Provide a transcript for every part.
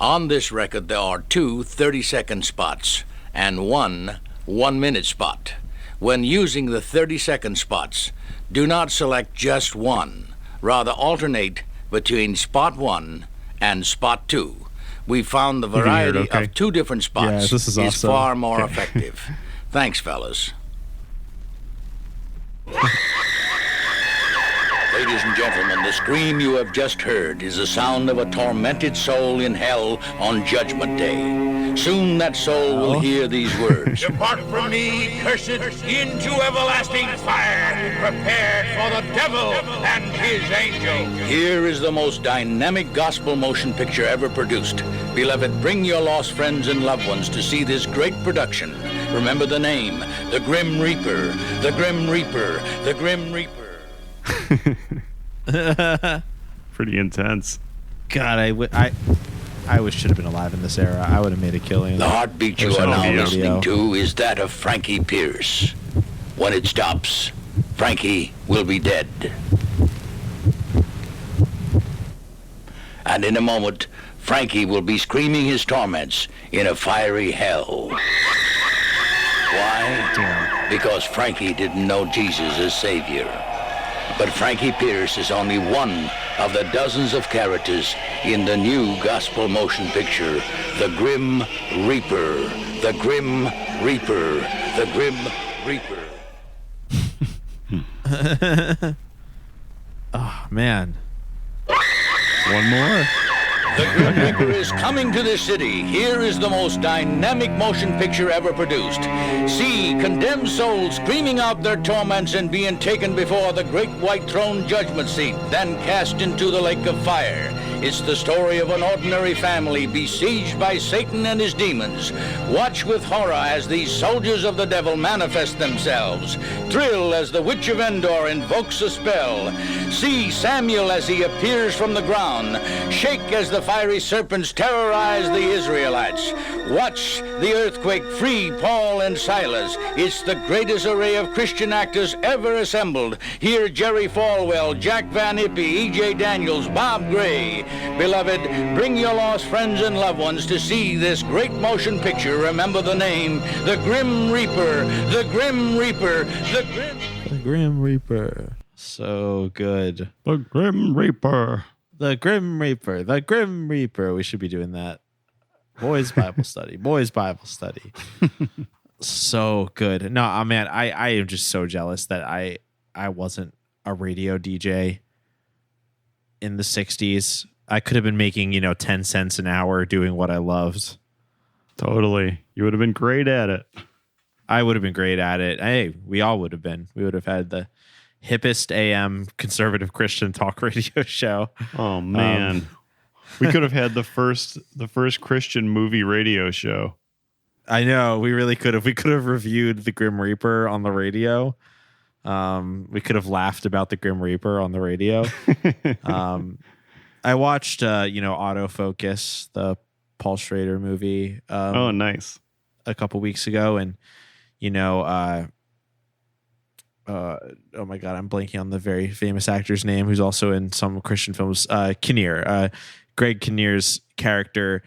On this record, there are two 30-second spots and one 1-minute spot. When using the 30-second spots, do not select just one. Rather alternate between spot 1 and spot 2. We found the variety of two different spots is far more effective. Thanks, fellas. Ladies and gentlemen, the scream you have just heard is the sound of a tormented soul in hell on Judgment Day. Soon that soul will hear these words. Depart from me, cursed, into everlasting fire, prepared for the devil and his angels. Here is the most dynamic gospel motion picture ever produced. Beloved, bring your lost friends and loved ones to see this great production. Remember the name, the Grim Reaper, the Grim Reaper, the Grim Reaper. Pretty intense. God, I wish should have been alive in this era. I would have made a killing. The heartbeat you are now listening to is that of Frankie Pierce. When it stops, Frankie will be dead. And in a moment, Frankie will be screaming his torments in a fiery hell. Why? Because Frankie didn't know Jesus as Savior. But Frankie Pierce is only one of the dozens of characters in the new gospel motion picture, The Grim Reaper. The Grim Reaper. The Grim Reaper. Oh, man. One more? The Grim Reaper is coming to this city. Here is the most dynamic motion picture ever produced. See condemned souls screaming out their torments and being taken before the great white throne judgment seat, then cast into the lake of fire. It's the story of an ordinary family besieged by Satan and his demons. Watch with horror as these soldiers of the devil manifest themselves. Thrill as the Witch of Endor invokes a spell. See Samuel as he appears from the ground. Shake as the fiery serpents terrorize the Israelites. Watch the earthquake free Paul and Silas. It's the greatest array of Christian actors ever assembled. Hear Jerry Falwell, Jack Van Impe, E.J. Daniels, Bob Gray. Beloved, bring your lost friends and loved ones to see this great motion picture. Remember the name, The Grim Reaper, The Grim Reaper, The Grim Reaper. So good. The Grim Reaper. The Grim Reaper. The Grim Reaper. We should be doing that. Boys Bible study. Boys Bible study. So good. No, man, I am just so jealous that I wasn't a radio DJ in the 60s. I could have been making, 10 cents an hour doing what I loved. Totally. You would have been great at it. I would have been great at it. Hey, we all would have been. We would have had the hippest AM conservative Christian talk radio show. Oh, man. We could have had the first Christian movie radio show. I know. We really could have. We could have reviewed the Grim Reaper on the radio. We could have laughed about the Grim Reaper on the radio. I watched, Autofocus, the Paul Schrader movie. Oh, nice. A couple weeks ago, and oh my God, I'm blanking on the very famous actor's name who's also in some Christian films. Kinnear, Greg Kinnear's character,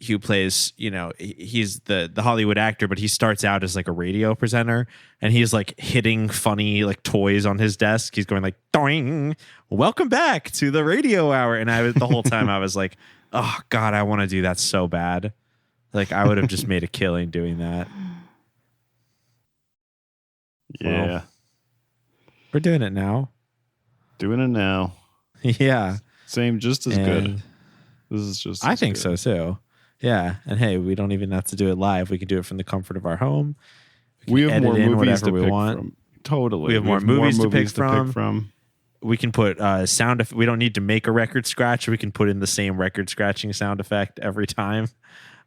who plays, he's the Hollywood actor, but he starts out as like a radio presenter, and he's like hitting funny like toys on his desk. He's going like, doing, welcome back to the radio hour. And the whole time I was like, oh God, I want to do that so bad. Like I would have just made a killing doing that. Yeah. Well, we're doing it now. Doing it now. Yeah. Same, just as good. This is just I think so too. Yeah. And hey, we don't even have to do it live. We can do it from the comfort of our home. We have more movies to we pick want. from. Totally. We have more movies to pick from. We can put sound effect. We don't need to make a record scratch. We can put in the same record scratching sound effect every time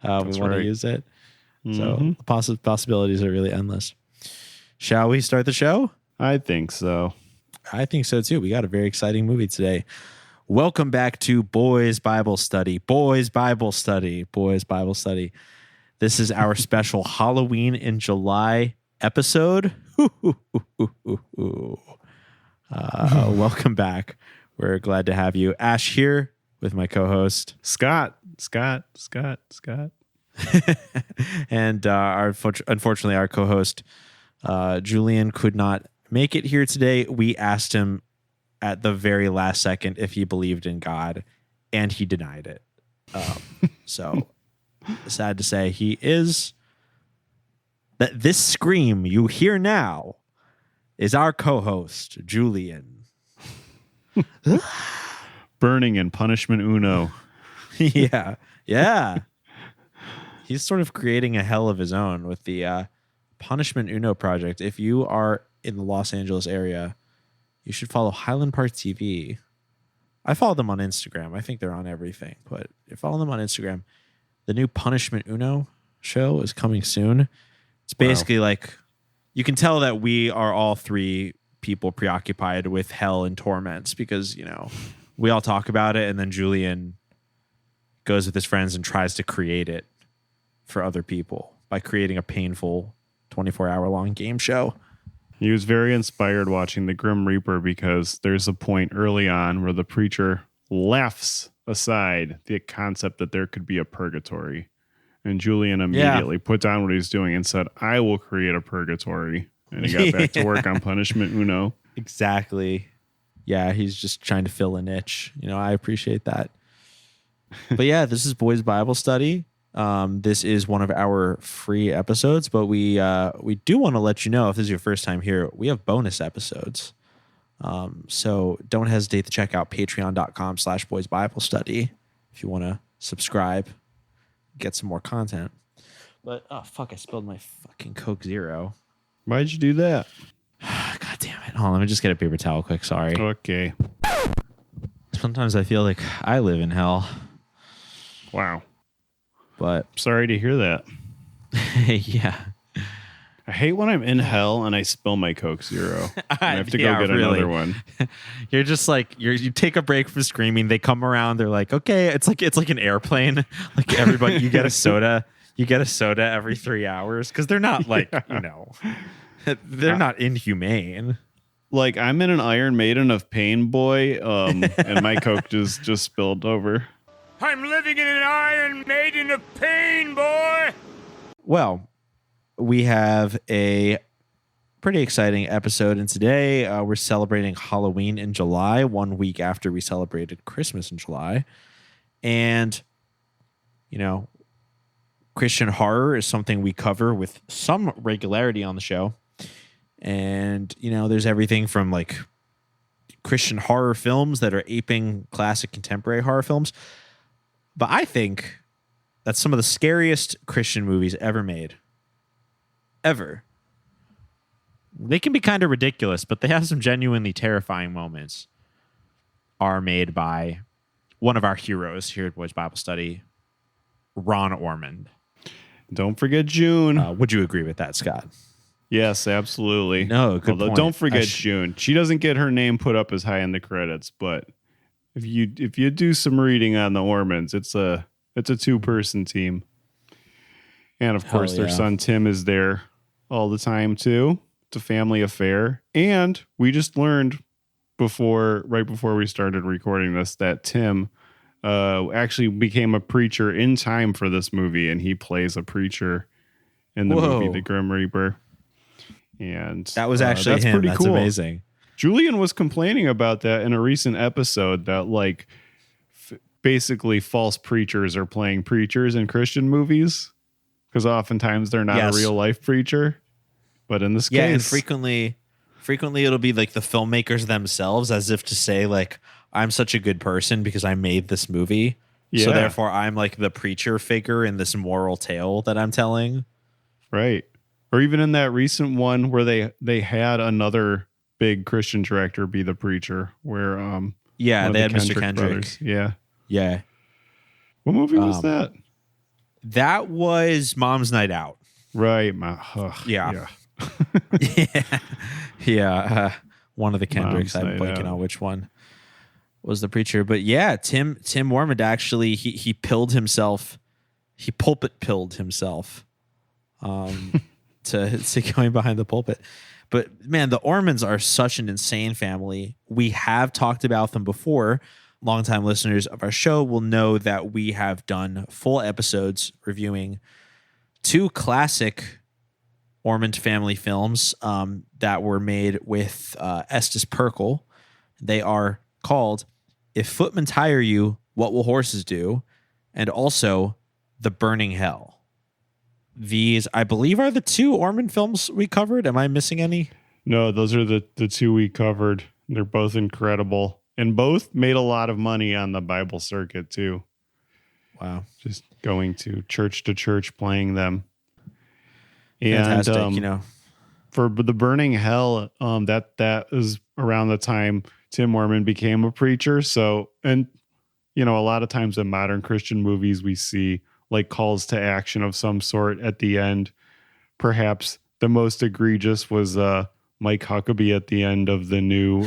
we want to use it. So the possibilities are really endless. Shall we start the show? I think so. I think so too. We got a very exciting movie today. Welcome back to Boys Bible Study. Boys Bible Study. Boys Bible Study. This is our special Halloween in July episode. Welcome back. We're glad to have you. Ash here with my co-host Scott. and unfortunately our co-host Julian could not make it here today. We asked him at the very last second if he believed in God, and he denied it. So sad to say, he is that this scream you hear now is our co-host Julian. Burning in punishment uno. Yeah. He's sort of creating a hell of his own with the Punishment Uno project. If you are in the Los Angeles area, you should follow Highland Park TV. I follow them on Instagram. I think they're on everything, but follow them on Instagram. The new Punishment Uno show is coming soon. It's basically like, you can tell that we are all three people preoccupied with hell and torments because, you know, we all talk about it, and then Julian goes with his friends and tries to create it for other people by creating a painful 24-hour-long game show. He was very inspired watching The Grim Reaper because there's a point early on where the preacher laughs aside the concept that there could be a purgatory. And Julian immediately put down what he was doing and said, I will create a purgatory. And he got back to work on Punishment Uno. Exactly. Yeah, he's just trying to fill a niche. You know, I appreciate that. But yeah, this is Boys Bible Study. This is one of our free episodes, but we do want to let you know, if this is your first time here, we have bonus episodes. So don't hesitate to check out patreon.com/boysbiblestudy if you want to subscribe, get some more content. But oh fuck, I spilled my fucking Coke Zero. Why'd you do that? God damn it. Hold on, let me just get a paper towel quick. Sorry. Okay. Sometimes I feel like I live in hell. Wow. But sorry to hear that. Yeah. I hate when I'm in hell and I spill my Coke Zero. I have to go get another one. You're just like you take a break from screaming. They come around. They're like, okay, it's like an airplane. Like everybody, you get a soda. You get a soda every 3 hours because they're not like they're not inhumane. Like I'm in an Iron Maiden of Pain Boy, and my Coke just spilled over. I'm living in an Iron Maiden of Pain, boy! Well, we have a pretty exciting episode, and today we're celebrating Halloween in July, 1 week after we celebrated Christmas in July. And, you know, Christian horror is something we cover with some regularity on the show. And, you know, there's everything from like Christian horror films that are aping classic contemporary horror films. But I think that some of the scariest Christian movies ever made, ever, they can be kind of ridiculous, but they have some genuinely terrifying moments, are made by one of our heroes here at Boys Bible Study, Ron Ormond. Don't forget June. Would you agree with that, Scott? Yes, absolutely. No, good point. Don't forget June. She doesn't get her name put up as high in the credits, but if you do some reading on the Ormonds, it's a 2-person team. And of course their son Tim is there all the time too. It's a family affair. And we just learned right before we started recording this that Tim actually became a preacher in time for this movie, and he plays a preacher in the movie The Grim Reaper. And that was actually that's him. Pretty that's cool. Amazing. Julian was complaining about that in a recent episode, that like basically false preachers are playing preachers in Christian movies because oftentimes they're not a real life preacher. But in this case, and frequently it'll be like the filmmakers themselves, as if to say like, I'm such a good person because I made this movie. Yeah. So therefore I'm like the preacher figure in this moral tale that I'm telling. Right. Or even in that recent one where they had another big Christian director be the preacher, where they had Mr. Kendrick brothers. Yeah. What movie was that? That was Mom's Night Out. Right. Yeah. One of the Kendricks. I'm blanking on which one was the preacher, but yeah, Tim Ormond actually he pilled himself. He pulpit pilled himself. To going behind the pulpit. But man, the Ormonds are such an insane family. We have talked about them before. longtime listeners of our show will know that we have done full episodes reviewing 2 classic Ormond family films that were made with Estes Perkle. They are called If Footmen Tire You, What Will Horses Do? And also The Burning Hell. These, I believe, are the 2 Ormond films we covered. Am I missing any? No, those are the 2 we covered. They're both incredible. And both made a lot of money on the Bible circuit, too. Wow. Just going to church playing them. And, fantastic, for The Burning Hell, that is around the time Tim Ormond became a preacher. So, and, a lot of times in modern Christian movies, we see like calls to action of some sort at the end. Perhaps the most egregious was Mike Huckabee at the end of the new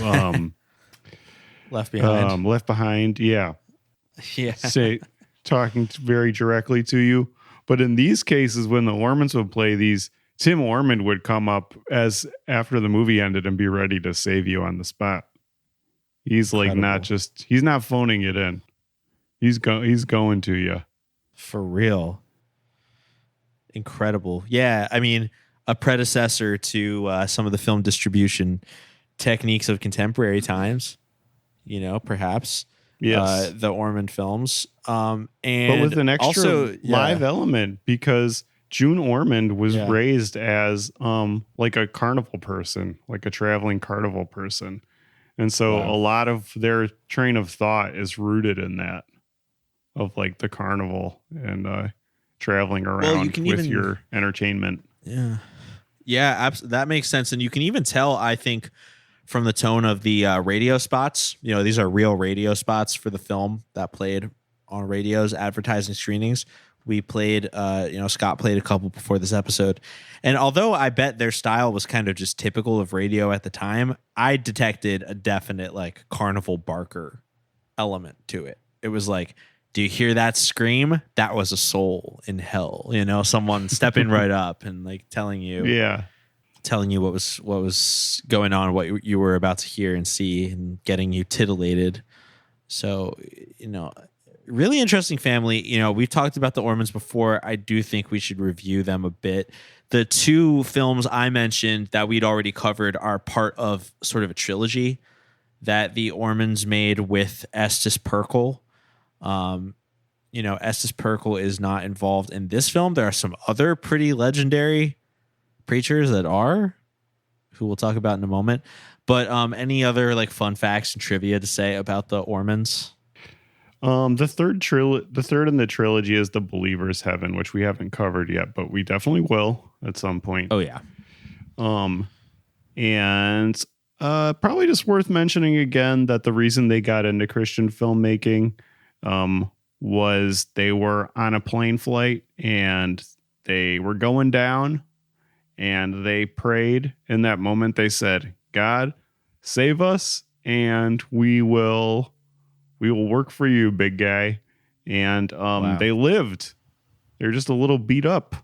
Left Behind. Left Behind, yeah. Yeah. Talking very directly to you. But in these cases, when the Ormonds would play these, Tim Ormond would come up as after the movie ended and be ready to save you on the spot. He's like he's not phoning it in. He's going to you. For real. Incredible. Yeah, I mean, a predecessor to some of the film distribution techniques of contemporary times, perhaps. Yes. The Ormond films. And but with an extra live element, because June Ormond was raised as like a carnival person, like a traveling carnival person. And so a lot of their train of thought is rooted in that, of like the carnival and traveling around with your entertainment. Yeah. Yeah, that makes sense. And you can even tell, I think, from the tone of the radio spots. These are real radio spots for the film that played on radios, advertising screenings. We played, Scott played a couple before this episode. And although I bet their style was kind of just typical of radio at the time, I detected a definite like carnival barker element to it. It was like, do you hear that scream? That was a soul in hell. Someone stepping right up and like telling you what was going on, what you were about to hear and see, and getting you titillated. So, really interesting family. We've talked about the Ormonds before. I do think we should review them a bit. The 2 films I mentioned that we'd already covered are part of sort of a trilogy that the Ormonds made with Estes Perkle. Estes Perkle is not involved in this film. There are some other pretty legendary preachers that are, who we'll talk about in a moment. But any other like fun facts and trivia to say about the Ormonds? The third in the trilogy is The Believer's Heaven, which we haven't covered yet, but we definitely will at some point. Oh yeah. And probably just worth mentioning again that the reason they got into Christian filmmaking was they were on a plane flight and they were going down and they prayed. In that moment, they said, God, save us and we will work for you, big guy. And they lived. They're just a little beat up.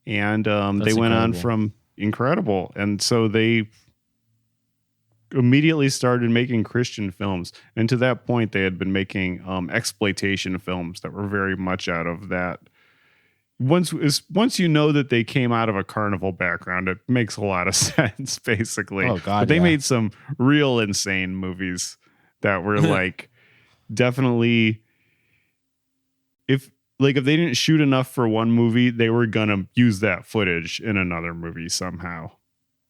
And they went on from incredible. And so they immediately started making Christian films. And to that point, they had been making exploitation films that were very much out of that. Once you know that they came out of a carnival background, it makes a lot of sense, basically. Oh, God, but they made some real insane movies that were like definitely, if they didn't shoot enough for one movie, they were gonna use that footage in another movie somehow.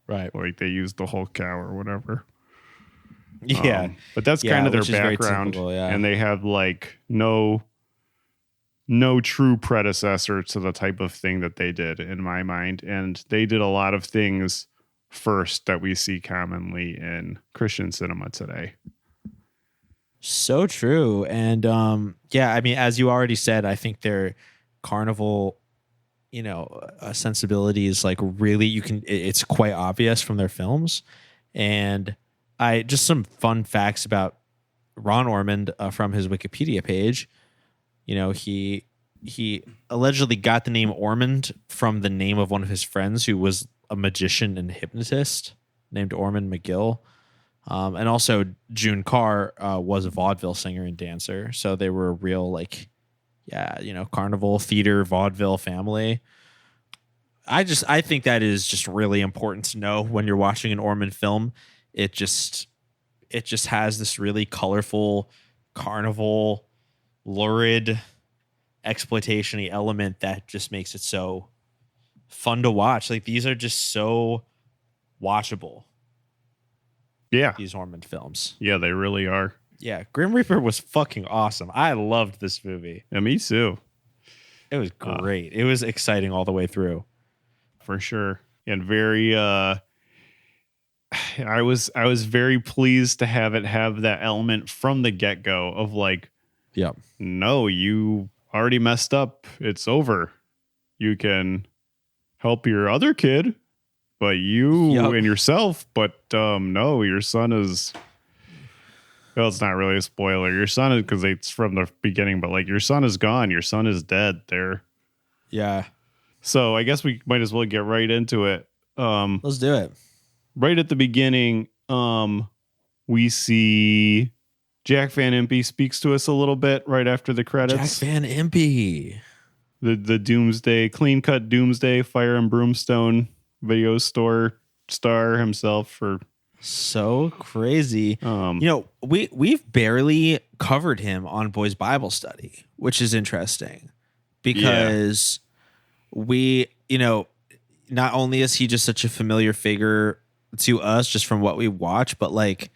Right. Like they used the whole cow or whatever. Yeah. But that's kind of their background. Typical, yeah. And they have like no true predecessor to the type of thing that they did in my mind. And they did a lot of things first that we see commonly in Christian cinema today. So true. And I mean, as you already said, I think their carnival sensibility is like really, it's quite obvious from their films. And just some fun facts about Ron Ormond from his Wikipedia page. He allegedly got the name Ormond from the name of one of his friends who was a magician and hypnotist named Ormond McGill. And also June Carr was a vaudeville singer and dancer. So they were a real carnival, theater, vaudeville family. I think that is just really important to know when you're watching an Ormond film. It just has this really colorful carnival, lurid exploitation-y element that just makes it so fun to watch. Like, these are just so watchable. Yeah. These Ormond films. Yeah, they really are. Yeah. Grim Reaper was fucking awesome. I loved this movie. Yeah, me too. It was great. It was exciting all the way through. For sure. And very I was very pleased to have it have that element from the get-go of like, yeah, no, you already messed up. It's over. You can help your other kid, but you and yourself, but no, your son is, well, it's not really a spoiler. Your son is, because it's from the beginning, but like, your son is gone. Your son is dead there. Yeah. So I guess we might as well get right into it. Let's do it. Right at the beginning, we see Jack Van Impe speaks to us a little bit right after the credits. Jack Van Impe. The Doomsday, clean cut Doomsday, Fire and Broomstone video store star himself. For so crazy. We've barely covered him on Boys Bible Study, which is interesting because not only is he just such a familiar figure to us just from what we watch, but like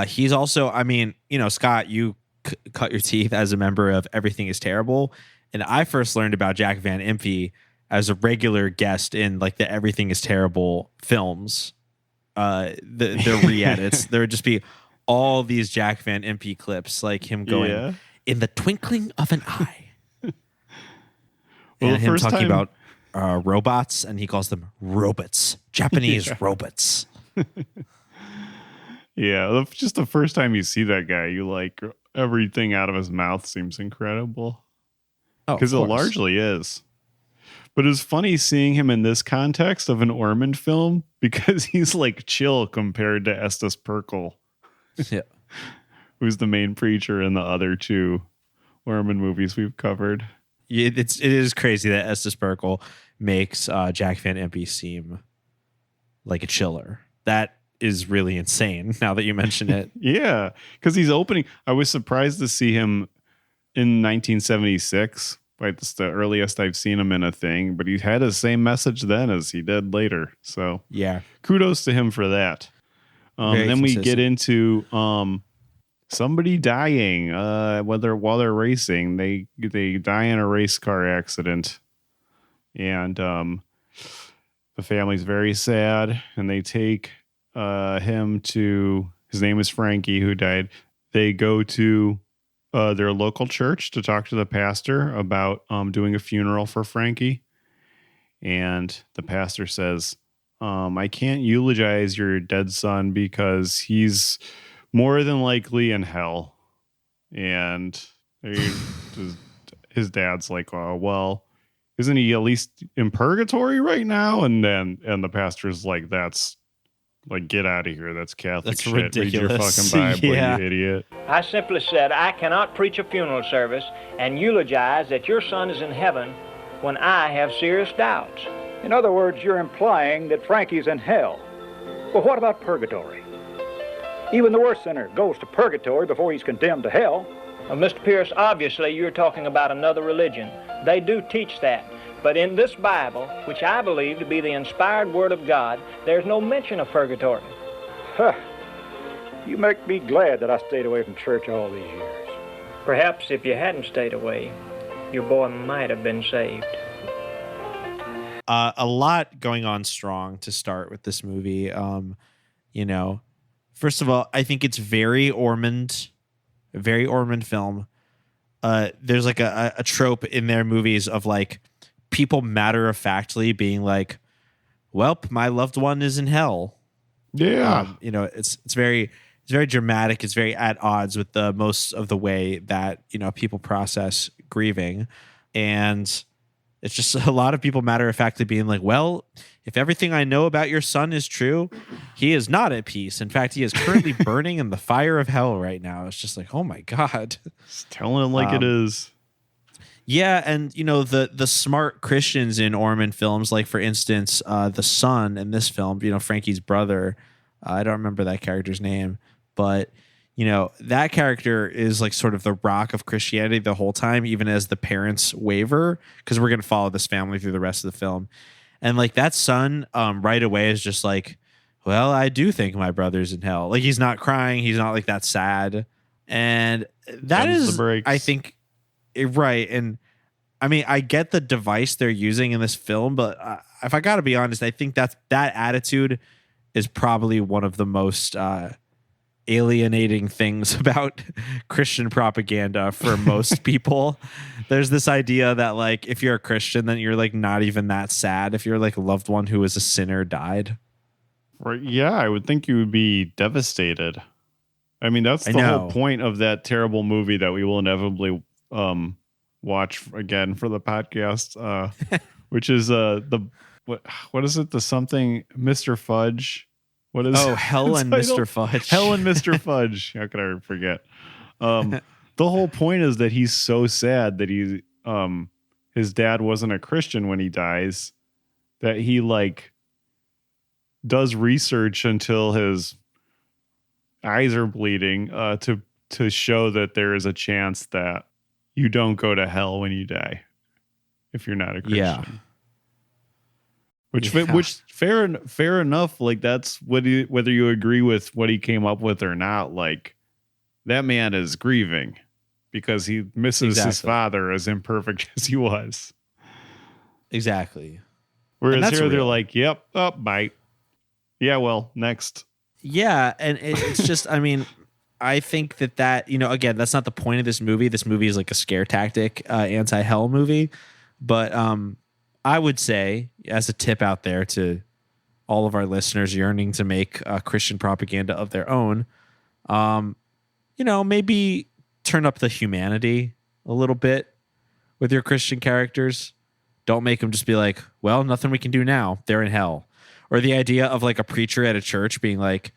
he's also, Scott, you cut your teeth as a member of Everything is Terrible. And I first learned about Jack Van Impe as a regular guest in like the Everything is Terrible films. The re-edits. There would just be all these Jack Van Impe clips, like him going in the twinkling of an eye. And him talking about robots, and he calls them robots, Japanese robots. Yeah, just the first time you see that guy, you like everything out of his mouth seems incredible. Because it largely is. But it's funny seeing him in this context of an Ormond film because he's like chill compared to Estes Perkle. Yeah. Who's the main preacher in the other two Ormond movies we've covered. It is crazy that Estes Perkle makes Jack Van Impe seem like a chiller. That is really insane now that you mention it. Yeah, because he's opening. I was surprised to see him in 1976. Like, it's the earliest I've seen him in a thing, but he had the same message then as he did later. So yeah, kudos to him for that. Then we get into somebody dying. While they're racing, they die in a race car accident, and the family's very sad, and they take him to. His name is Frankie, who died. They go to their local church to talk to the pastor about doing a funeral for Frankie, and the pastor says, I can't eulogize your dead son because he's more than likely in hell. And his dad's like, oh, well, isn't he at least in purgatory right now? And the pastor's like, that's like, get out of here. That's Catholic That's shit. ridiculous. Read your fucking Bible, Yeah. you idiot. I simply said I cannot preach a funeral service and eulogize that your son is in heaven when I have serious doubts. In other words, you're implying that Frankie's in hell. Well, what about purgatory? Even the worst sinner goes to purgatory before he's condemned to hell. Well, Mr. Pierce, obviously you're talking about another religion. They do teach that. But in this Bible, which I believe to be the inspired Word of God, there's no mention of purgatory. Huh. You make me glad that I stayed away from church all these years. Perhaps if you hadn't stayed away, your boy might have been saved. A lot going on strong to start with this movie. First of all, I think it's very Ormond film. There's like a trope in their movies of like people matter-of-factly being like, "Welp, my loved one is in hell." Yeah, it's very dramatic. It's very at odds with the most of the way that people process grieving, and It's just a lot of people matter-of-factly being like, well, if everything I know about your son is true, he is not at peace. In fact, he is currently burning in the fire of hell right now. It's just like, oh my God. Just telling him like it is. Yeah, and the smart Christians in Ormond films, like for instance, the son in this film, Frankie's brother, I don't remember that character's name, but that character is like sort of the rock of Christianity the whole time, even as the parents waver, because we're going to follow this family through the rest of the film. And like that son right away is just like, well, I do think my brother's in hell. Like he's not crying. He's not like that sad. And that is, I think, right. And I mean, I get the device they're using in this film, but if I got to be honest, I think that attitude is probably one of the most alienating things about Christian propaganda for most people. There's this idea that like if you're a Christian, then you're like not even that sad if your like loved one who was a sinner died. Right? Yeah, I would think you would be devastated. I mean, that's the whole point of that terrible movie that we will inevitably watch again for the podcast, which is what is it? The something Mr. Fudge. What is Hell and Mr. Fudge. Hell and Mr. Fudge. How could I forget? The whole point is that he's so sad that his dad wasn't a Christian when he dies, that he like does research until his eyes are bleeding to show that there is a chance that you don't go to hell when you die if you're not a Christian. Yeah. Which fair enough. Like that's whether you agree with what he came up with or not. Like that man is grieving because he misses his father, as imperfect as he was. Exactly. Whereas here they're like, "Yep, bite. Yeah, well, next." Yeah, and it's just, I mean, I think that again, that's not the point of this movie. This movie is like a scare tactic, anti-hell movie, but I would say, as a tip out there to all of our listeners yearning to make Christian propaganda of their own, maybe turn up the humanity a little bit with your Christian characters. Don't make them just be like, well, nothing we can do now. They're in hell. Or the idea of like a preacher at a church being like,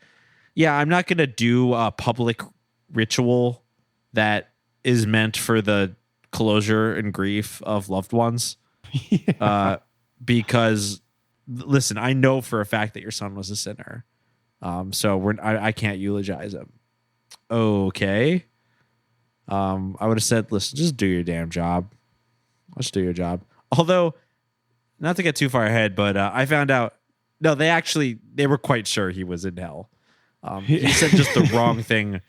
yeah, I'm not going to do a public ritual that is meant for the closure and grief of loved ones. Yeah. Because listen, I know for a fact that your son was a sinner. So I can't eulogize him. Okay. I would have said, listen, just do your damn job. Let's do your job. Although, not to get too far ahead, but I found out, no, they were quite sure he was in hell. He said just the wrong thing.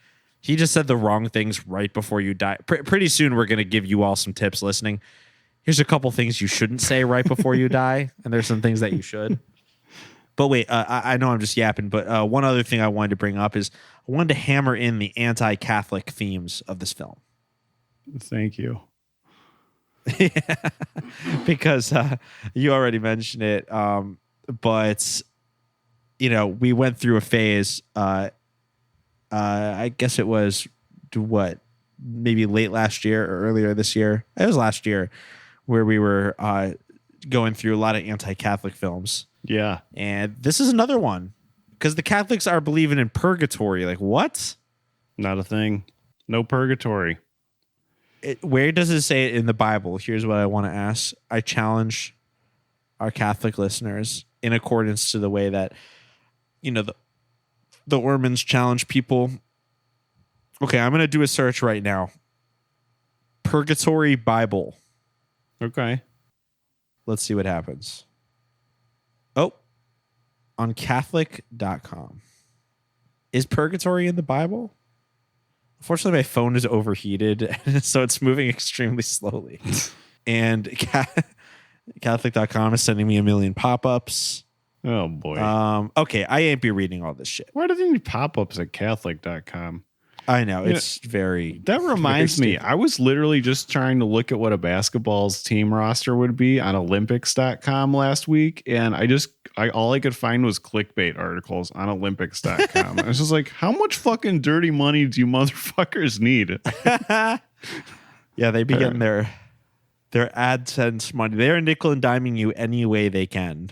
He just said the wrong things right before you die. Pretty soon, we're going to give you all some tips listening. Here's a couple things you shouldn't say right before you die, and there's some things that you should. But wait, I know I'm just yapping, but one other thing I wanted to bring up is I wanted to hammer in the anti-Catholic themes of this film. Thank you. Because you already mentioned it, but we went through a phase. I guess it was maybe late last year or earlier this year. It was last year, where we were going through a lot of anti-Catholic films. Yeah. And this is another one, because the Catholics are believing in purgatory. Like, what? Not a thing. No purgatory. Where does it say it in the Bible? Here's what I want to ask. I challenge our Catholic listeners, in accordance to the way that, the Ormonds challenge people. Okay, I'm going to do a search right now. Purgatory Bible. Okay. Let's see what happens. Oh, on Catholic.com. Is purgatory in the Bible? Unfortunately, my phone is overheated, so it's moving extremely slowly. And Catholic.com is sending me a million pop-ups. Oh, boy. Okay, I ain't be reading all this shit. Why do they need pop-ups at Catholic.com? I know, it's very... That reminds me, I was literally just trying to look at what a basketball's team roster would be on Olympics.com last week, and all I could find was clickbait articles on Olympics.com. I was just like, how much fucking dirty money do you motherfuckers need? Yeah, they be getting their their AdSense money. They're nickel and diming you any way they can.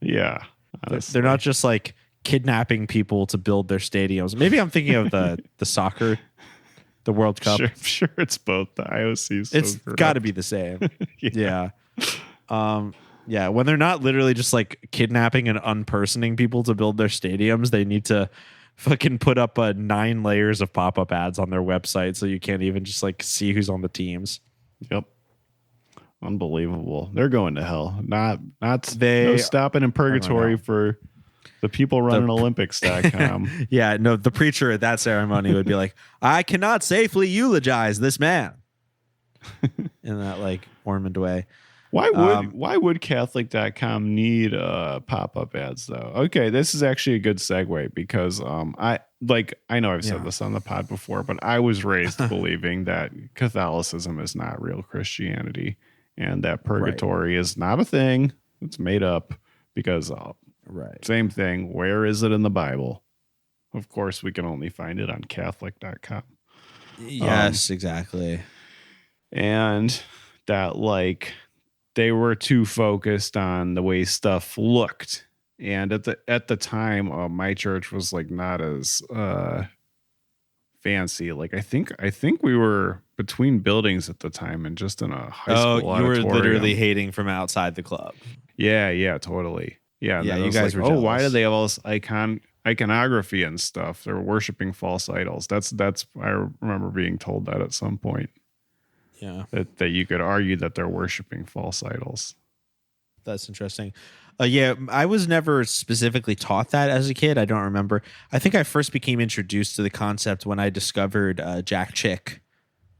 Yeah. They're not just like kidnapping people to build their stadiums. Maybe I'm thinking of the soccer, the World Cup. Sure, it's both the IOCs. It's got to be the same. Yeah. Yeah. When they're not literally just like kidnapping and unpersoning people to build their stadiums, they need to fucking put up 9 layers of pop-up ads on their website so you can't even just like see who's on the teams. Yep. Unbelievable. They're going to hell. No They stopping in purgatory for the people running Olympics.com. Yeah, no, the preacher at that ceremony would be like, I cannot safely eulogize this man. In that like Ormond way. Why would Catholic.com need pop-up ads though? Okay, this is actually a good segue because I know I've said this on the pod before, but I was raised believing that Catholicism is not real Christianity and that purgatory is not a thing. It's made up because same thing. Where is it in the Bible? Of course, we can only find it on Catholic.com. Yes, exactly. And that like they were too focused on the way stuff looked. And at the time, my church was like not as fancy. Like I think we were between buildings at the time and just in a high school auditorium. You were literally hating from outside the club. Yeah, totally. Yeah, you guys were like, jealous. Why do they have all this iconography and stuff? They're worshiping false idols. That's I remember being told that at some point. Yeah. That you could argue that they're worshiping false idols. That's interesting. Yeah, I was never specifically taught that as a kid. I don't remember. I think I first became introduced to the concept when I discovered Jack Chick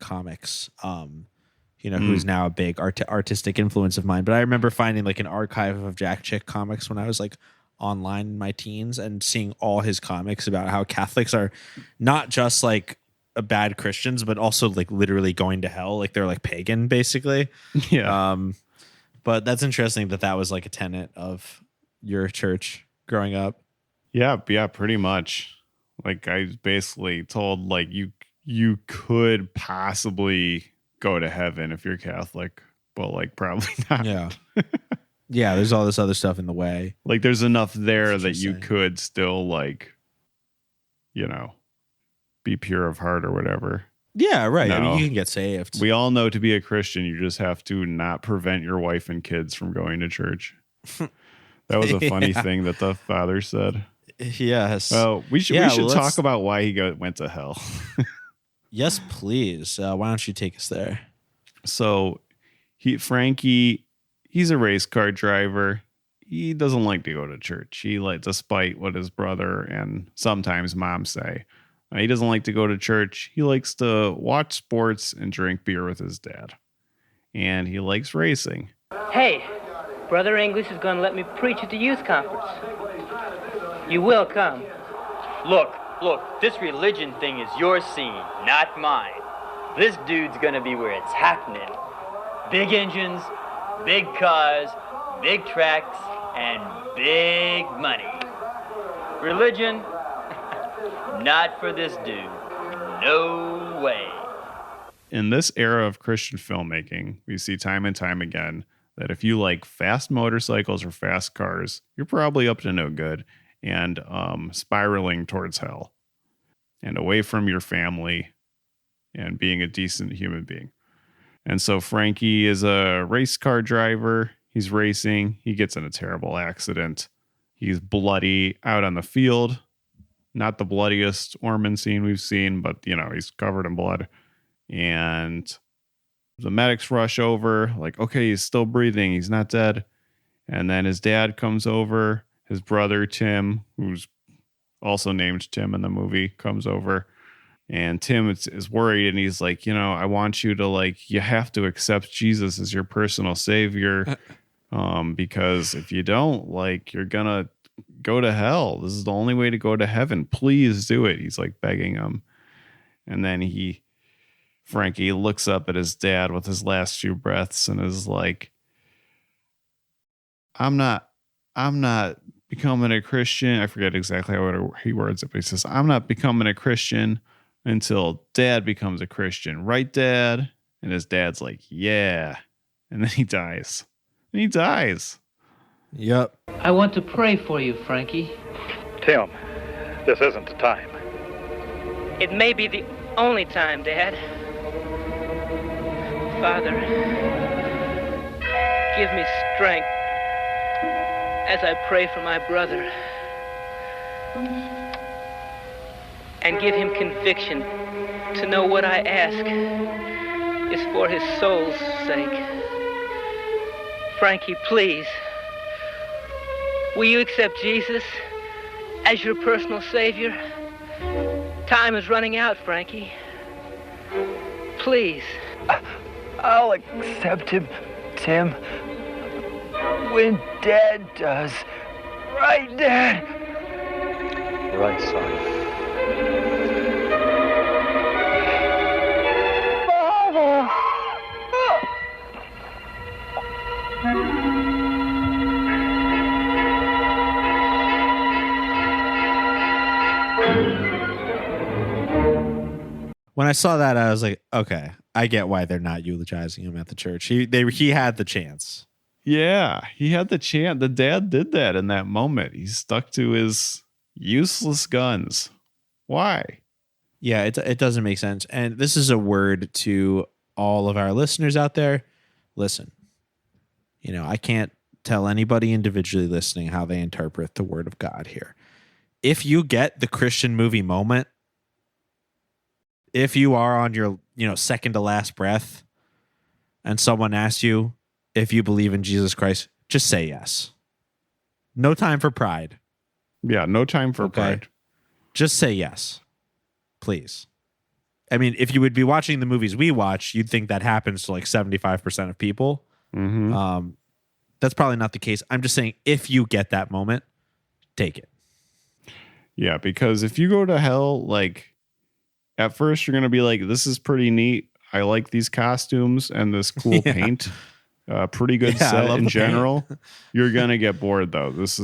comics, who's now a big artistic influence of mine. But I remember finding like an archive of Jack Chick comics when I was like online in my teens and seeing all his comics about how Catholics are not just like bad Christians, but also like literally going to hell. Like they're like pagan basically. Yeah. But that's interesting that was like a tenet of your church growing up. Yeah, pretty much. Like I was basically told like you could possibly go to heaven if you're Catholic, but like probably not. Yeah. Yeah, there's all this other stuff in the way. Like there's enough there that you could still like, be pure of heart or whatever. Yeah, right. No. I mean, you can get saved. We all know to be a Christian, you just have to not prevent your wife and kids from going to church. That was a funny thing that the father said. Yes. Oh, we should talk about why he went to hell. Yes, please. Why don't you take us there? So, Frankie, he's a race car driver. He doesn't like to go to church. Despite what his brother and sometimes mom say. He doesn't like to go to church. He likes to watch sports and drink beer with his dad. And he likes racing. Hey, Brother English is going to let me preach at the youth conference. You will come. Look, this religion thing is your scene, not mine. This dude's going to be where it's happening. Big engines, big cars, big tracks, and big money. Religion? Not for this dude. No way. In this era of Christian filmmaking, we see time and time again that if you like fast motorcycles or fast cars, you're probably up to no good and spiraling towards hell and away from your family and being a decent human being. And so Frankie is a race car driver. He's racing. He gets in a terrible accident. He's bloody out on the field. Not the bloodiest Ormond scene we've seen, but, he's covered in blood. And the medics rush over, like, okay, he's still breathing. He's not dead. And then his dad comes over. His brother, Tim, who's also named Tim in the movie, comes over. And Tim is worried. And he's like, I want you to, you have to accept Jesus as your personal savior. Because if you don't, you're going to go to hell. This is the only way to go to heaven. Please do it. He's begging him. And then Frankie looks up at his dad with his last few breaths and is like, I'm not becoming a Christian. I forget exactly how he words it, but he says, I'm not becoming a Christian until Dad becomes a Christian. Right, Dad? And his dad's like, yeah. And then he dies. And he dies. Yep. I want to pray for you, Frankie. Tim, this isn't the time. It may be the only time, Dad. Father, give me strength as I pray for my brother. And give him conviction to know what I ask is for his soul's sake. Frankie, please, will you accept Jesus as your personal savior? Time is running out, Frankie. Please. I'll accept him, Tim, when Dad does. Right, Dad? Right, son. Father! When I saw that, I was like, okay, I get why they're not eulogizing him at the church. He had the chance. Yeah, he had the chance. The dad did that in that moment. He stuck to his useless guns. Why? Yeah, it doesn't make sense. And this is a word to all of our listeners out there. Listen, I can't tell anybody individually listening how they interpret the word of God here. If you get the Christian movie moment, if you are on your, second to last breath and someone asks you if you believe in Jesus Christ, just say yes. No time for pride. Yeah, no time for pride. Just say yes, please. I mean, if you would be watching the movies we watch, you'd think that happens to like 75% of people. Mm-hmm. That's probably not the case. I'm just saying, if you get that moment, take it. Yeah, because if you go to hell, like, at first you're going to be like, this is pretty neat. I like these costumes and this cool paint. Pretty good set in general. You're going to get bored though. It's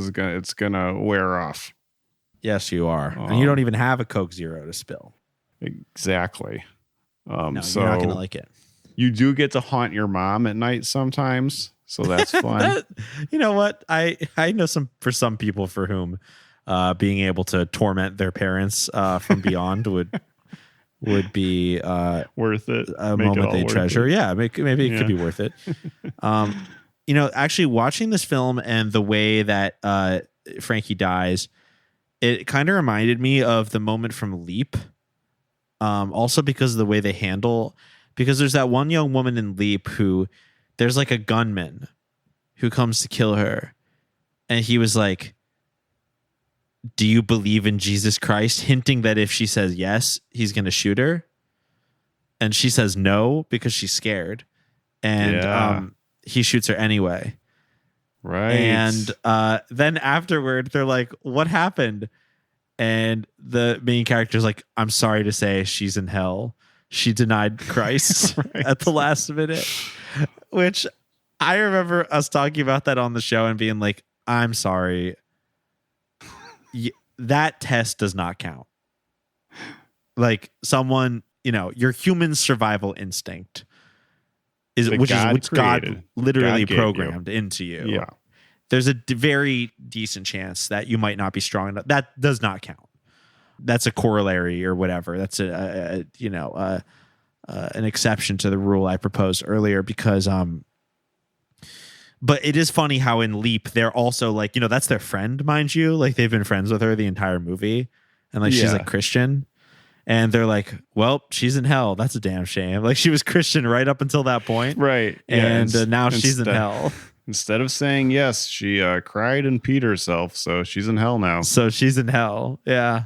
going to wear off. Yes, you are. And you don't even have a Coke Zero to spill. Exactly. No, so you're not going to like it. You do get to haunt your mom at night sometimes. So that's fun. You know what? I know for some people for whom being able to torment their parents from beyond would be worth it. A moment they treasure. Yeah, maybe it could be worth it. Actually watching this film and the way that Frankie dies, it kind of reminded me of the moment from Leap. Also because of the way they handle, because there's that one young woman in Leap who there's like a gunman who comes to kill her. And he was like, do you believe in Jesus Christ? Hinting that if she says yes, he's going to shoot her. And she says no because she's scared. And he shoots her anyway. Right. And then afterward, they're like, what happened? And the main character's like, I'm sorry to say she's in hell. She denied Christ at the last minute. Which I remember us talking about that on the show and being like, I'm sorry. That test does not count. Like someone, your human survival instinct which God literally programmed into you. Yeah. There's a very decent chance that you might not be strong enough. That does not count. That's a corollary or whatever. That's an exception to the rule I proposed earlier because, but it is funny how in Leap, they're also like, that's their friend, mind you. Like they've been friends with her the entire movie. And like, she's like Christian. And they're like, well, she's in hell. That's a damn shame. Like she was Christian right up until that point. Right. And now she's in hell. Instead of saying yes, she cried and peed herself. So she's in hell now. So she's in hell. Yeah.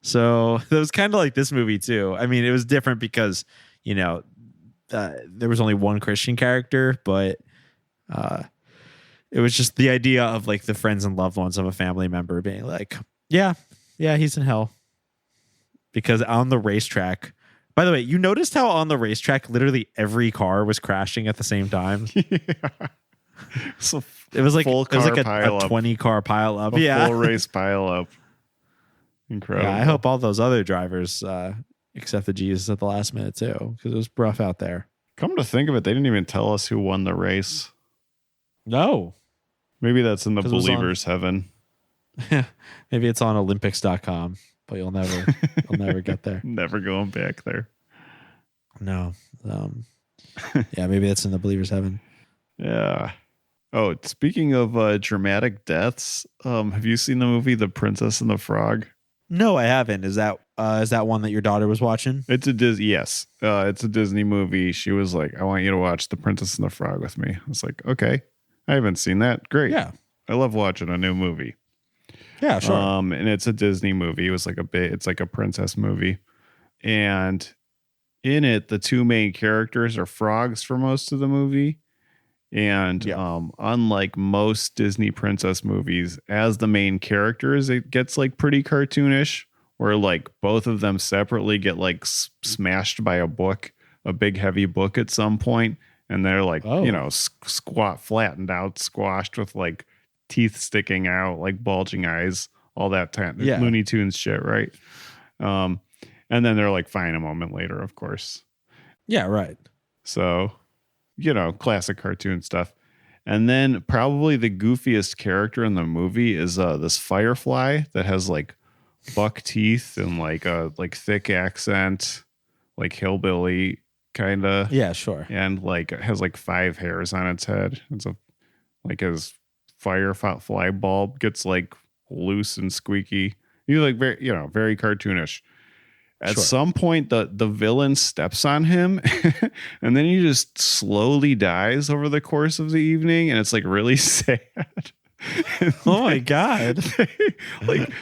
So it was kind of like this movie too. I mean, it was different because, there was only one Christian character, but it was just the idea of like the friends and loved ones of a family member being like, yeah, he's in hell. Because on the racetrack, by the way, you noticed how on the racetrack, literally every car was crashing at the same time. Yeah. So it was like a 20 car pile up. Full race pile up. Incredible. Yeah, I hope all those other drivers accepted Jesus at the last minute too, because it was rough out there. Come to think of it, they didn't even tell us who won the race. No. Maybe that's in the 'Cause it was Believer's heaven. Maybe it's on Olympics.com, but you'll never get there. Never going back there. No. Yeah, maybe that's in the Believer's heaven. Yeah. Oh, speaking of dramatic deaths, have you seen the movie The Princess and the Frog? No, I haven't. Is that one that your daughter was watching? It's a yes. It's a Disney movie. She was like, I want you to watch The Princess and the Frog with me. I was like, okay. I haven't seen that. Great. Yeah. I love watching a new movie. Yeah, sure. And it's a Disney movie. It was like it's like a princess movie. And in it, the two main characters are frogs for most of the movie. And unlike most Disney princess movies, as the main characters, it gets like pretty cartoonish, where like both of them separately get like smashed by a big heavy book at some point, and they're like flattened out, squashed with like teeth sticking out, like bulging eyes, all that Looney Tunes shit, right? And then they're like fine a moment later, of course. Yeah, right. So, classic cartoon stuff. And then probably the goofiest character in the movie is this firefly that has like buck teeth and like a thick accent, like hillbilly kind of. Yeah, sure. And like it has like 5 hairs on its head. It's like his firefly bulb gets like loose and squeaky. He's like very cartoonish. At some point, the villain steps on him, and then he just slowly dies over the course of the evening, and it's like really sad. Oh my god! They're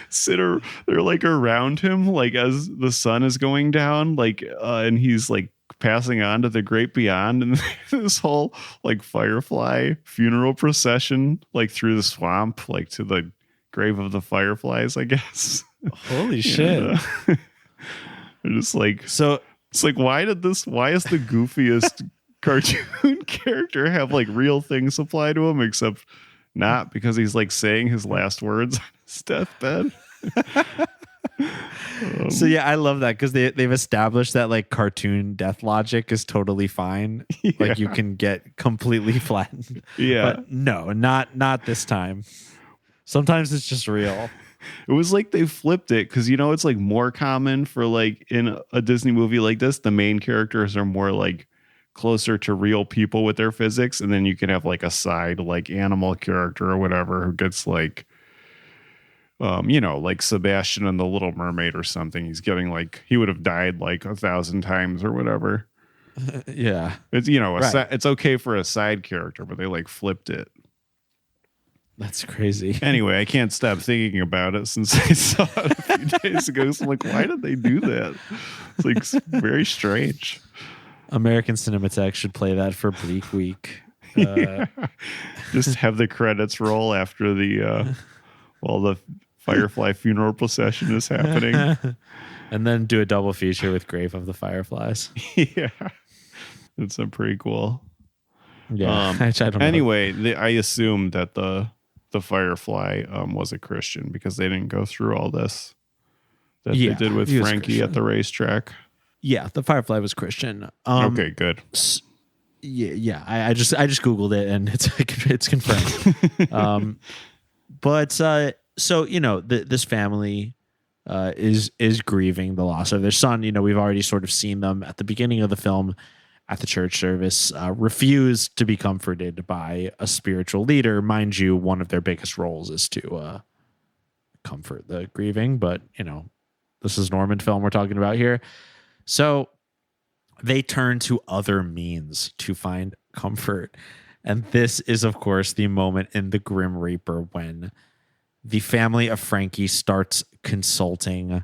like around him, like as the sun is going down, and he's like passing on to the great beyond, and this whole like firefly funeral procession, like through the swamp, like to the grave of the fireflies, I guess. Holy shit! They're just like, so it's like, why is the goofiest cartoon character have like real things apply to him, except not because he's like saying his last words on his deathbed. So yeah, I love that because they've established that like cartoon death logic is totally fine. Yeah. Like you can get completely flattened. Yeah. But no, not this time. Sometimes it's just real. It was like they flipped it because it's like more common for like in a Disney movie like this, the main characters are more like closer to real people with their physics, and then you can have like a side like animal character or whatever who gets like like Sebastian in The Little Mermaid or something. He's getting like he would have died like 1,000 times or whatever. Yeah, it's it's okay for a side character, but they like flipped it. That's crazy. Anyway, I can't stop thinking about it since I saw it a few days ago. So I'm like, why did they do that? It's like very strange. American Cinematheque should play that for Bleak Week. Just have the credits roll after while the Firefly funeral procession is happening. And then do a double feature with Grave of the Fireflies. Yeah. It's a prequel. Yeah. I don't know. Anyway, I assume that the Firefly was a Christian because they didn't go through all this that they did with Frankie at the racetrack. Yeah, the Firefly was Christian. Okay, good. Yeah. I just Googled it and it's confirmed. But so this family is grieving the loss of their son. We've already sort of seen them at the beginning of the film at the church service, refuse to be comforted by a spiritual leader. Mind you, one of their biggest roles is to comfort the grieving, but this is an Ormond film we're talking about here. So they turn to other means to find comfort. And this is, of course, the moment in The Grim Reaper when the family of Frankie starts consulting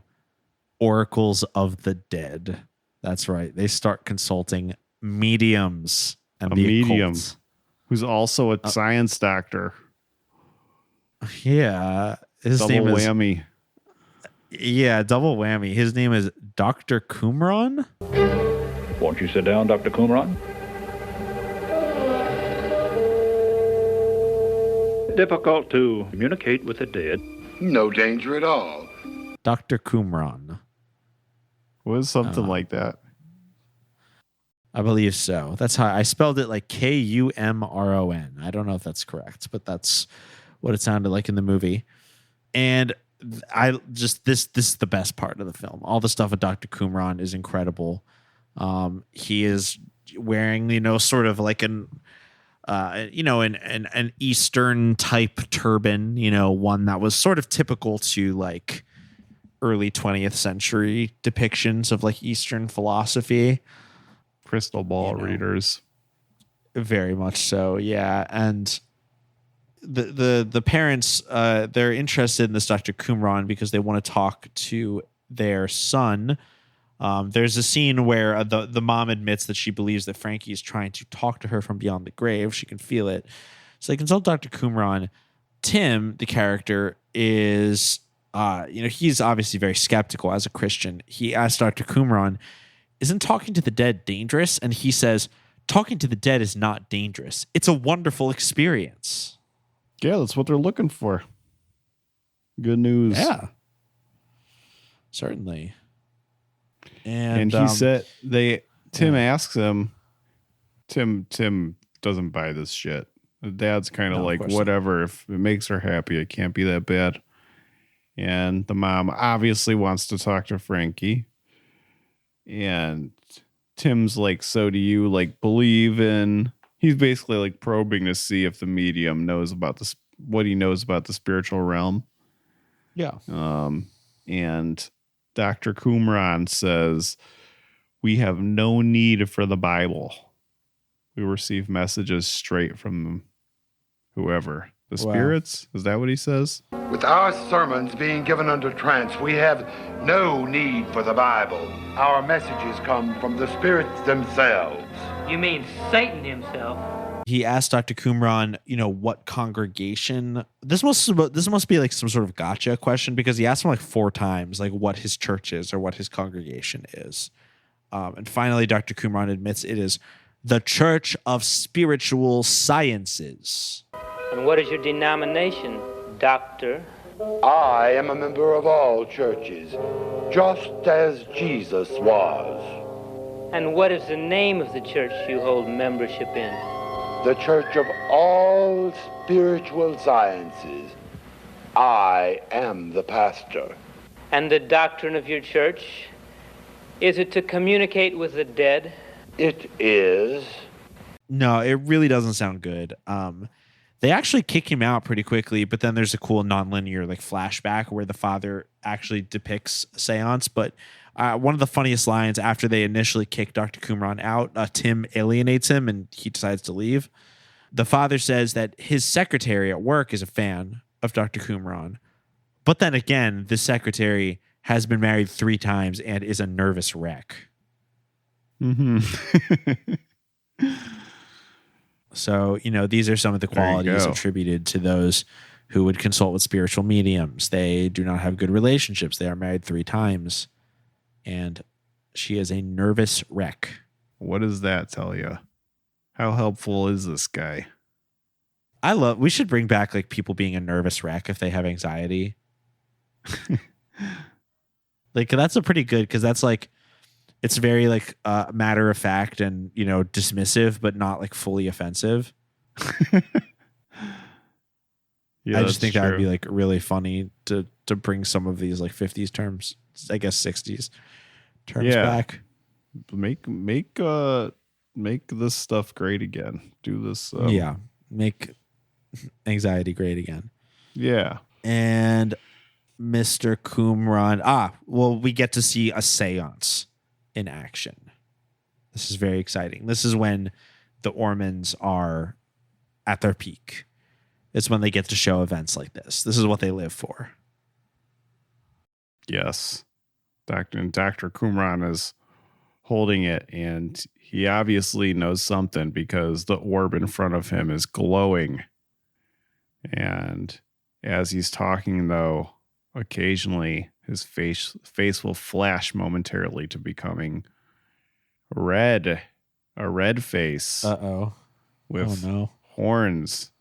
oracles of the dead. That's right. They start consulting mediums and the medium occult. Who's also a science doctor. Yeah. His double name is whammy. Yeah, double whammy. His name is Dr. Qumran. Won't you sit down, Dr. Qumran? Difficult to communicate with the dead. No danger at all. Dr. Qumran. Was something like that. I believe so. That's how I spelled it, like Kumron. I don't know if that's correct, but that's what it sounded like in the movie. And I just this is the best part of the film. All the stuff with Dr. Kumron is incredible. He is wearing, sort of like an Eastern type turban, one that was sort of typical to like early 20th century depictions of like Eastern philosophy. Crystal ball readers. Very much so. Yeah. And the parents, they're interested in this Dr. Kumron because they want to talk to their son. There's a scene where the mom admits that she believes that Frankie is trying to talk to her from beyond the grave. She can feel it. So they consult Dr. Kumron. Tim, the character, is, he's obviously very skeptical as a Christian. He asks Dr. Kumron, isn't talking to the dead dangerous? And he says, talking to the dead is not dangerous. It's a wonderful experience. Yeah, that's what they're looking for. Good news. Yeah. Certainly. And he said Tim asks him, Tim doesn't buy this shit. The dad's kind of like, whatever, if it makes her happy, it can't be that bad. And the mom obviously wants to talk to Frankie. And Tim's like, so do you like believe in, he's basically like probing to see if the medium knows about this, what he knows about the spiritual realm. Yeah. And Dr. Kumron says, we have no need for the Bible. We receive messages straight from whoever. The spirits? Is that what he says? With our sermons being given under trance, we have no need for the Bible. Our messages come from the spirits themselves. You mean Satan himself? He asked Dr. Kumron, what congregation. This must be like some sort of gotcha question, because he asked him like 4 times, like what his church is or what his congregation is. And finally, Dr. Kumron admits it is the Church of Spiritual Sciences. And what is your denomination, Doctor? I am a member of all churches, just as Jesus was. And what is the name of the church you hold membership in? The Church of All Spiritual Sciences. I am the pastor. And the doctrine of your church? Is it to communicate with the dead? It is. No, it really doesn't sound good. They actually kick him out pretty quickly, but then there's a cool nonlinear like flashback where the father actually depicts a seance. But one of the funniest lines after they initially kick Dr. Kumron out, Tim alienates him and he decides to leave. The father says that his secretary at work is a fan of Dr. Kumron. But then again, the secretary has been married 3 times and is a nervous wreck. Mm-hmm. So, these are some of the qualities attributed to those who would consult with spiritual mediums. They do not have good relationships. They are married 3 times. And she is a nervous wreck. What does that tell you? How helpful is this guy? We should bring back like people being a nervous wreck if they have anxiety. Like, that's a pretty good, because that's like, it's very like matter of fact and, dismissive, but not like fully offensive. Yeah, I just think true. that would be like really funny to bring some of these like 50s terms, I guess 60s terms back. Make this stuff great again. Do this. Make anxiety great again. Yeah. And Mr. Kumron. We get to see a seance in action. This is very exciting. This is when the Ormonds are at their peak. It's when they get to show events like this. This is what they live for. Yes. Dr. Kumron is holding it, and he obviously knows something because the orb in front of him is glowing. And as he's talking, though, occasionally his face will flash momentarily to becoming red. A red face. Uh-oh. With horns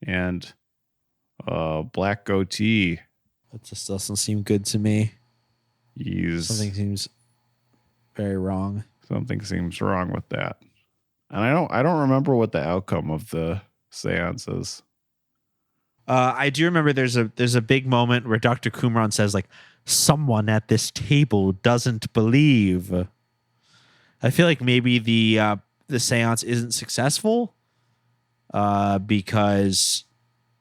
and a black goatee. That just doesn't seem good to me. Something seems very wrong. Something seems wrong with that. And I don't remember what the outcome of the seance is. I do remember there's a big moment where Dr. Qumran says, like, someone at this table doesn't believe. I feel like maybe the seance isn't successful because,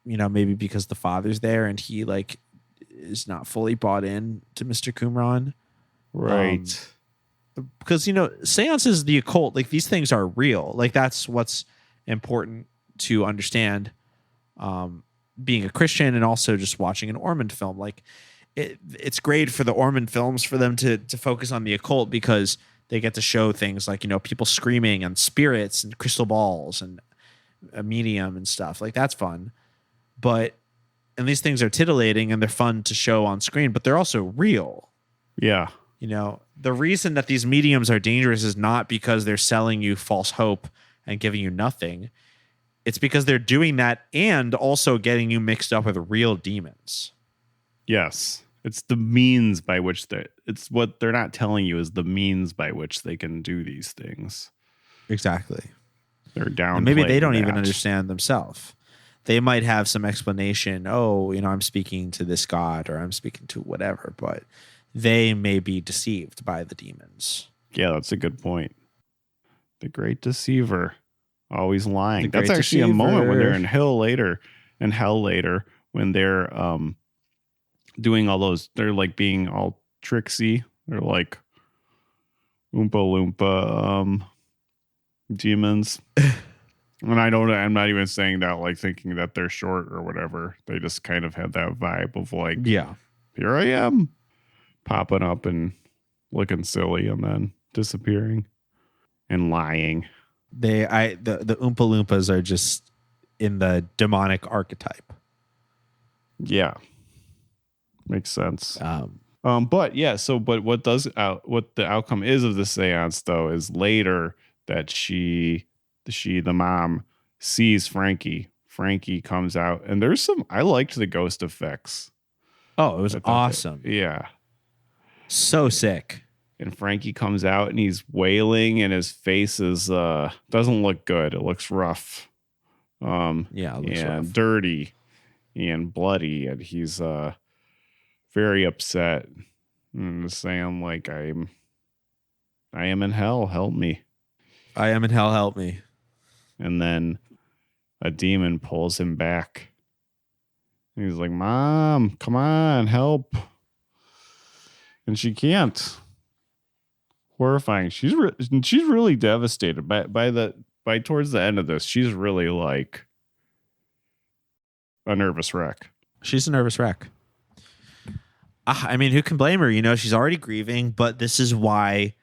maybe because the father's there and he like is not fully bought in to Mr. Qumran. Right. Because, seances, the occult, like these things are real. Like that's what's important to understand. Being a Christian and also just watching an Ormond film, like it's great for the Ormond films for them to focus on the occult because they get to show things like, people screaming and spirits and crystal balls and a medium and stuff like that's fun. And these things are titillating and they're fun to show on screen, but they're also real. Yeah. The reason that these mediums are dangerous is not because they're selling you false hope and giving you nothing. It's because they're doing that and also getting you mixed up with real demons. Yes. It's the means by which it's what they're not telling you is the means by which they can do these things. Exactly. They're down. And maybe they don't even understand themselves. They might have some explanation. Oh, I'm speaking to this god or I'm speaking to whatever, but they may be deceived by the demons. Yeah, that's a good point. The great deceiver. Always lying. The That's great actually a deceiver. moment when they're in hell later, when they're doing all those. They're like being all tricksy. They're like Oompa Loompa demons. And I'm not even saying that like thinking that they're short or whatever. They just kind of have that vibe of like, yeah, here I am, popping up and looking silly and then disappearing and lying. The Oompa Loompas are just in the demonic archetype. Yeah, makes sense. But what the outcome is of the seance though is later that the mom sees Frankie. Frankie comes out and I liked the ghost effects. Oh, it was awesome. Yeah, so sick. And Frankie comes out and he's wailing and his face is doesn't look good. It looks rough. It looks rough. Dirty and bloody, and he's very upset and saying like I am in hell, help me. I am in hell, help me. And then a demon pulls him back. And he's like, Mom, come on, help. And she can't. Horrifying. She's really devastated by towards the end of this. She's really like a nervous wreck. She's a nervous wreck. I mean, who can blame her? She's already grieving, but this is why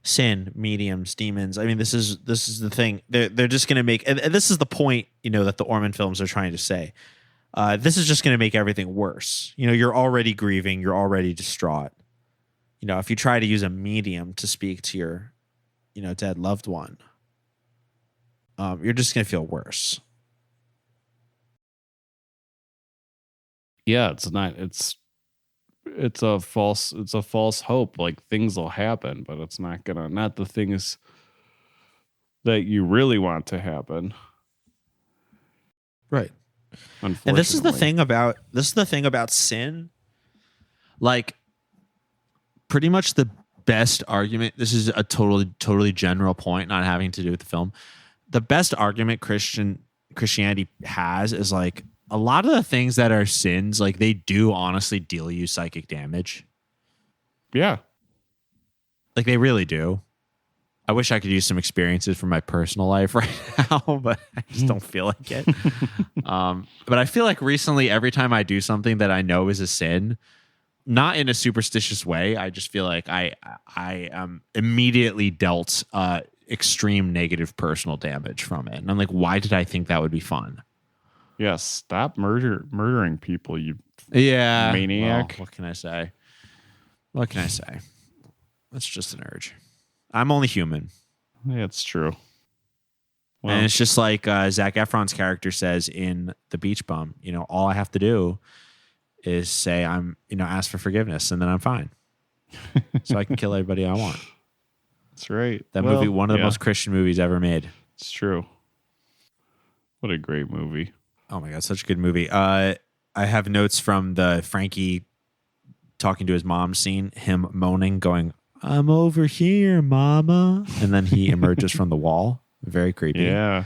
sin, mediums, demons. I mean, this is the thing. They're just going to make, and this is the point, that the Ormond films are trying to say. This is just going to make everything worse. You're already grieving. You're already distraught. If you try to use a medium to speak to your, dead loved one, you're just going to feel worse. Yeah, it's a false hope. Like things will happen, but it's not the things that you really want to happen. Right. Unfortunately. And this is the thing about sin. Like, pretty much the best argument, this is a totally general point, not having to do with the film. The best argument Christianity has is like a lot of the things that are sins, like they do honestly deal you psychic damage. Yeah. Like they really do. I wish I could use some experiences from my personal life right now, but I just don't feel like it. But I feel like recently, every time I do something that I know is a sin, not in a superstitious way, I just feel like I am immediately dealt extreme negative personal damage from it. And I'm like, why did I think that would be fun? Yes, stop murdering people, you Well, maniac. what can I say? It's just an urge. I'm only human. Yeah, it's true. Well, And it's just like Zac Efron's character says in The Beach Bum, all I have to do is say ask for forgiveness and then I'm fine. So I can kill everybody I want. That's right. That movie, one of the most Christian movies ever made. It's true. What a great movie. Oh my God, such a good movie. I have notes from the Frankie talking to his mom scene, him moaning, going, "I'm over here, mama." And then he emerges from the wall. Very creepy. Yeah.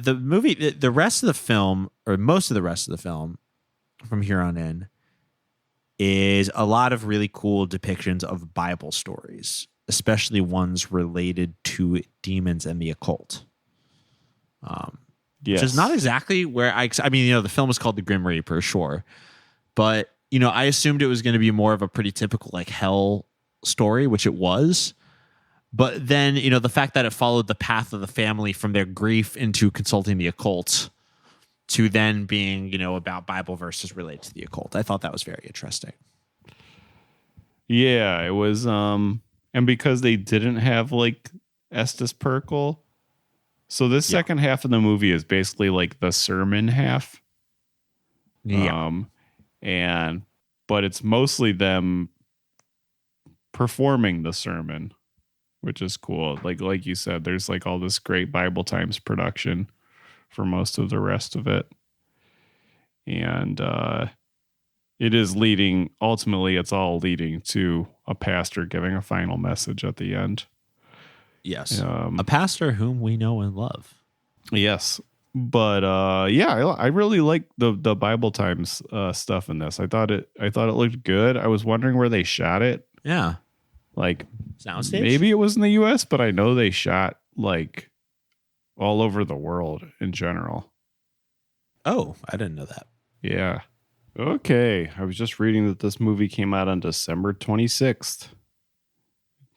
The movie, the rest of the film, or most of the rest of the film from here on in, is a lot of really cool depictions of Bible stories, especially ones related to demons and the occult. Yes. Which is not exactly where I mean, the film is called The Grim Reaper, sure. But, I assumed it was going to be more of a pretty typical like hell story, which it was. But then, the fact that it followed the path of the family from their grief into consulting the occult to then being, about Bible verses related to the occult. I thought that was very interesting. Yeah, it was. And because they didn't have like Estes Perkel, so this second half of the movie is basically like the sermon half. Yeah. But it's mostly them performing the sermon, which is cool. Like you said, there's like all this great Bible Times production for most of the rest of it. And it is ultimately it's all leading to a pastor giving a final message at the end. Yes. A pastor whom we know and love. Yes. But I really like the Bible Times stuff in this. I thought it looked good. I was wondering where they shot it. Yeah. Like soundstage? Maybe it was in the US, but I know they shot like all over the world in general. Oh, I didn't know that. Yeah. Okay. I was just reading that this movie came out on December 26th.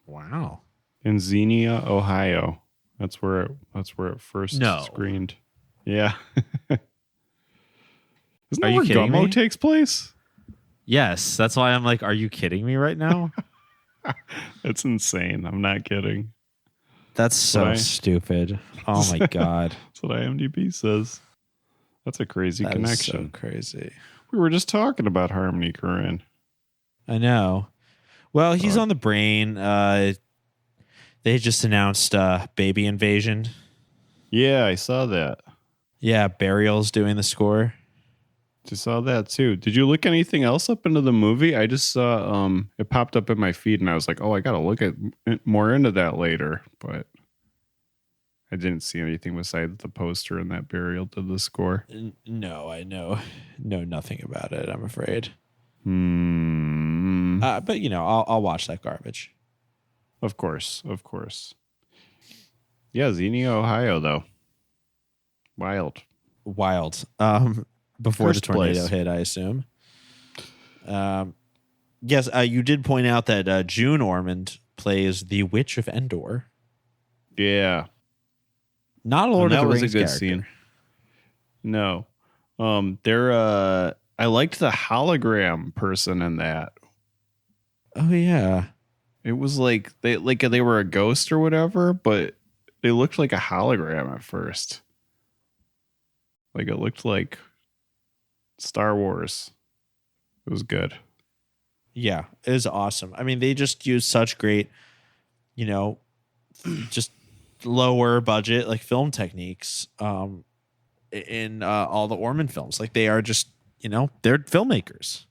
Wow. In Xenia, Ohio. That's where it first screened. Yeah. Isn't that where Gummo takes place? Yes. That's why I'm like, are you kidding me right now? That's insane. I'm not kidding. That's so stupid. Oh my God. That's what IMDb says. That's a crazy connection. So crazy. We were just talking about Harmony Korine. I know. Well, he's on the brain. They just announced Baby Invasion. Yeah, I saw that. Yeah, Burial's doing the score. I saw that too. Did you look anything else up into the movie? I just saw it popped up in my feed and I was like, oh, I gotta look at more into that later. But I didn't see anything besides the poster and that Burial did the score. No, I know nothing about it, I'm afraid. But I'll watch that garbage. Of course. Yeah, Xenia, Ohio, though. Wild. Before First the tornado place. hit, I assume. Yes, you did point out that June Ormond plays the Witch of Endor. Yeah. Not a Lord of the Rings That was a good character. scene. No. I liked the hologram person in that. Oh, yeah. It was like they were a ghost or whatever, but they looked like a hologram at first. Like it looked like Star Wars. It was good. Yeah, it is awesome. I mean, they just use such great, just lower budget like film techniques in all the Ormond films. Like they are just, they're filmmakers.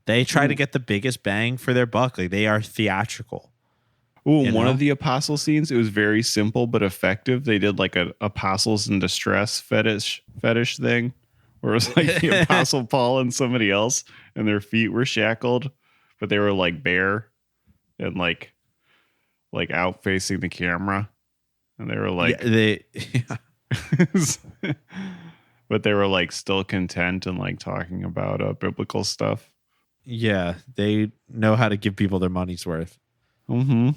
They try to get the biggest bang for their buck. Like they are theatrical. Ooh, one of the apostle scenes, it was very simple but effective. They did like a apostles in distress fetish thing where it was like the apostle Paul and somebody else and their feet were shackled, but they were like bare and like out facing the camera. And they were like but they were like still content and like talking about biblical stuff. Yeah, they know how to give people their money's worth. Mm-hmm.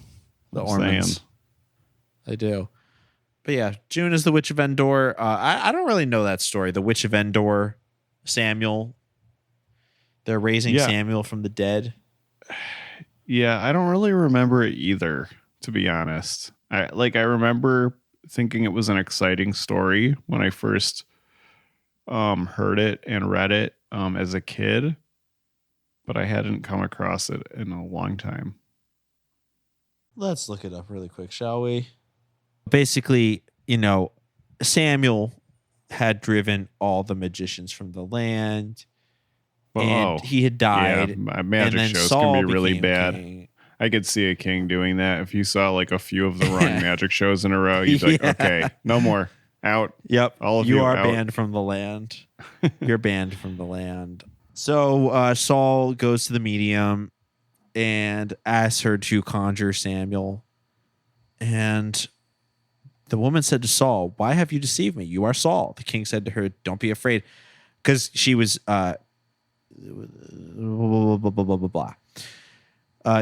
The Ormonds. They do. But yeah, June is the Witch of Endor. I don't really know that story. The Witch of Endor, Samuel. They're raising Samuel from the dead. Yeah, I don't really remember it either, to be honest. I remember thinking it was an exciting story when I first heard it and read it as a kid, but I hadn't come across it in a long time. Let's look it up really quick, shall we? Basically, Samuel had driven all the magicians from the land, and he had died. Yeah, magic shows Saul can be really bad. King. I could see a king doing that. If you saw like a few of the wrong magic shows in a row, you'd be like, okay, no more. Out. Yep. All of you you are out. banned from the land. You're banned from the land. So Saul goes to the medium and asks her to conjure Samuel. And the woman said to Saul, "Why have you deceived me? You are Saul." The king said to her, "Don't be afraid." Because she was blah, blah, blah, blah, blah, blah.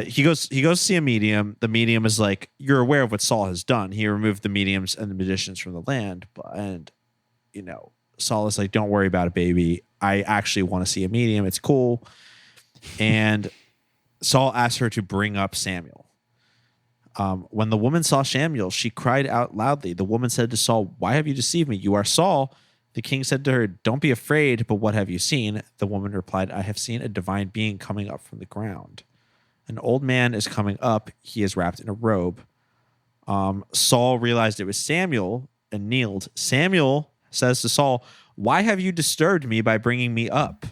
He goes to see a medium. The medium is like, "You're aware of what Saul has done. He removed the mediums and the magicians from the land." And, Saul is like, "Don't worry about it, baby. I actually want to see a medium. It's cool." And Saul asked her to bring up Samuel. When the woman saw Samuel, she cried out loudly. The woman said to Saul, "Why have you deceived me? You are Saul." The king said to her, "Don't be afraid, but what have you seen?" The woman replied, "I have seen a divine being coming up from the ground. An old man is coming up. He is wrapped in a robe." Saul realized it was Samuel and kneeled. Samuel says to Saul, "Why have you disturbed me by bringing me up?"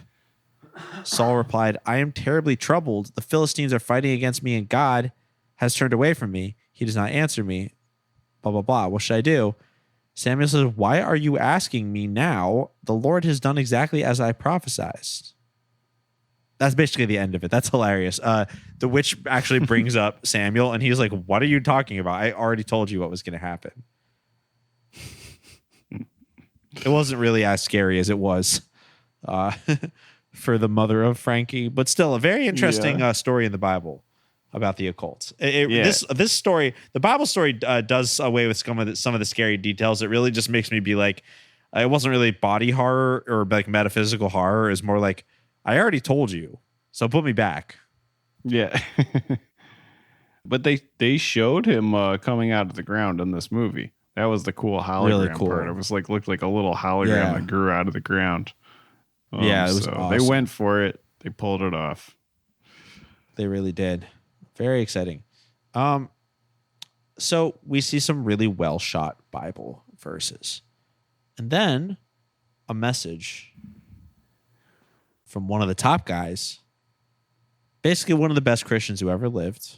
Saul replied, "I am terribly troubled. The Philistines are fighting against me, and God has turned away from me. He does not answer me. Blah, blah, blah. What should I do?" Samuel says, "Why are you asking me now? The Lord has done exactly as I prophesied." That's basically the end of it. That's hilarious. The witch actually brings up Samuel, and he's like, "What are you talking about? I already told you what was going to happen." It wasn't really as scary as it was for the mother of Frankie, but still a very interesting story in the Bible about the occult. This story, the Bible story, does away with some of the scary details. It really just makes me be like, it wasn't really body horror or like metaphysical horror. It's more like, I already told you, so put me back. Yeah. But they showed him coming out of the ground in this movie. That was the cool hologram Really cool. part. It was looked like a little hologram that grew out of the ground. It was awesome. They went for it. They pulled it off. They really did. Very exciting. So we see some really well shot Bible verses, and then a message from one of the top guys, basically one of the best Christians who ever lived,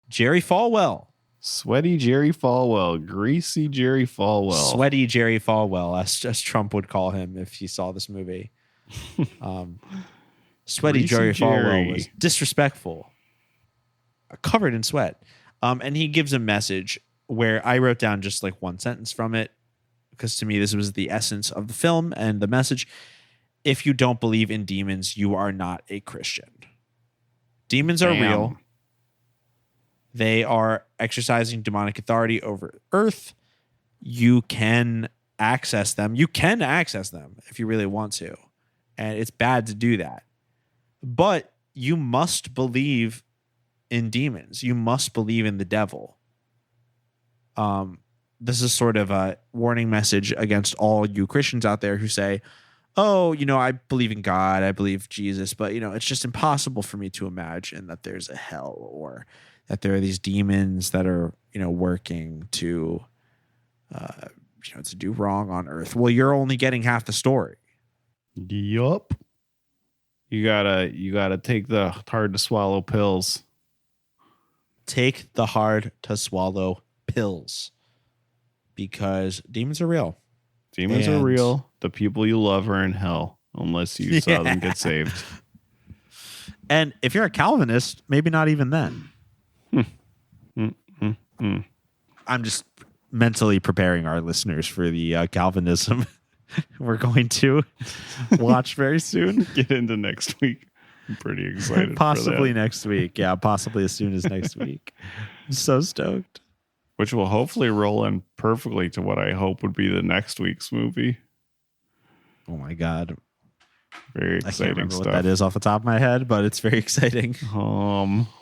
Jerry Falwell. Sweaty Jerry Falwell. Greasy Jerry Falwell. Sweaty Jerry Falwell, as Trump would call him if he saw this movie. Sweaty Jerry Falwell was disrespectful, covered in sweat. And he gives a message where I wrote down just like one sentence from it, because to me this was the essence of the film and the message. If you don't believe in demons, you are not a Christian. Demons are real. They are exercising demonic authority over Earth. You can access them. You can access them if you really want to. And it's bad to do that. But you must believe in demons. You must believe in the devil. This is sort of a warning message against all you Christians out there who say, "Oh, I believe in God, I believe Jesus, but it's just impossible for me to imagine that there's a hell or that there are these demons that are, working to do wrong on Earth." Well, you're only getting half the story. Yup. You gotta take the hard to swallow pills. Take the hard to swallow pills, because demons are real. Demons are real. The people you love are in hell unless you saw them get saved. And if you're a Calvinist, maybe not even then. I'm just mentally preparing our listeners for the Calvinism we're going to watch very soon. Get into next week. I'm pretty excited. Possibly next week. Yeah, possibly as soon as next week. I'm so stoked. Which will hopefully roll in perfectly to what I hope would be the next week's movie. Oh my God. Very exciting I can't remember stuff. what that is off the top of my head, but it's very exciting.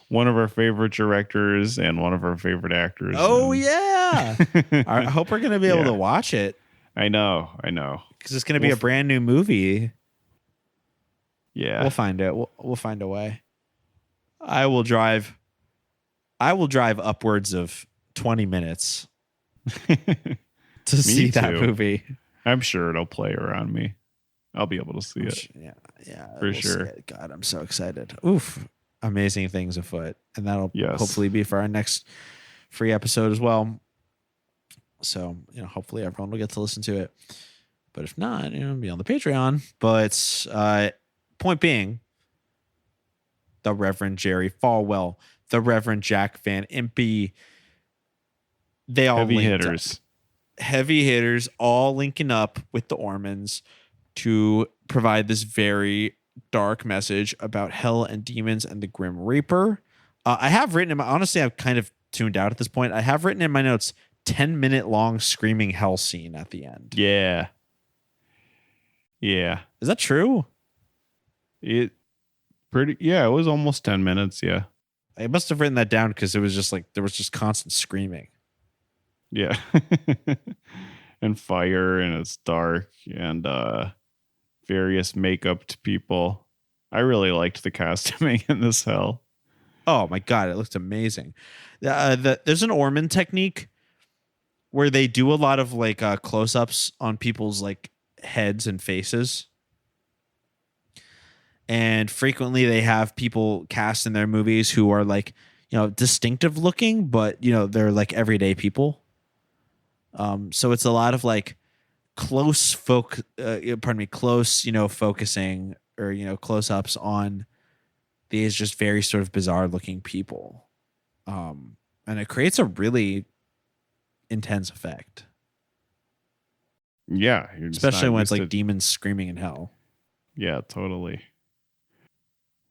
One of our favorite directors and one of our favorite actors. Oh, yeah. Yeah. I hope we're going to be able to watch it. I know. Because it's going to be a brand new movie. Yeah. We'll find it. We'll find a way. I will drive upwards of 20 minutes to see that movie. I'm sure it'll play around me. I'll be able to see it. Yeah. For sure. God, I'm so excited. Oof. Amazing things afoot. And that'll hopefully be for our next free episode as well. So, hopefully everyone will get to listen to it. But if not, be on the Patreon. But point being, the Reverend Jerry Falwell, the Reverend Jack Van Impe, they all heavy hitters. Heavy hitters all linking up with the Ormonds to provide this very dark message about hell and demons and the Grim Reaper. I have written honestly, I've kind of tuned out at this point. I have written in my notes 10-minute long screaming hell scene at the end. Yeah. Is that true? It was almost 10 minutes. Yeah. I must have written that down because it was just like there was just constant screaming. Yeah. And fire, and it's dark, and various makeup to people. I really liked the costuming in this hell. Oh my God, it looked amazing. There's an Ormond technique where they do a lot of like close-ups on people's like heads and faces. And frequently they have people cast in their movies who are like, distinctive looking, but they're like everyday people. So it's a lot of like close focusing or, close-ups on these just very sort of bizarre looking people. And it creates a really intense effect. Yeah. Especially when it's like demons screaming in hell. Yeah, totally.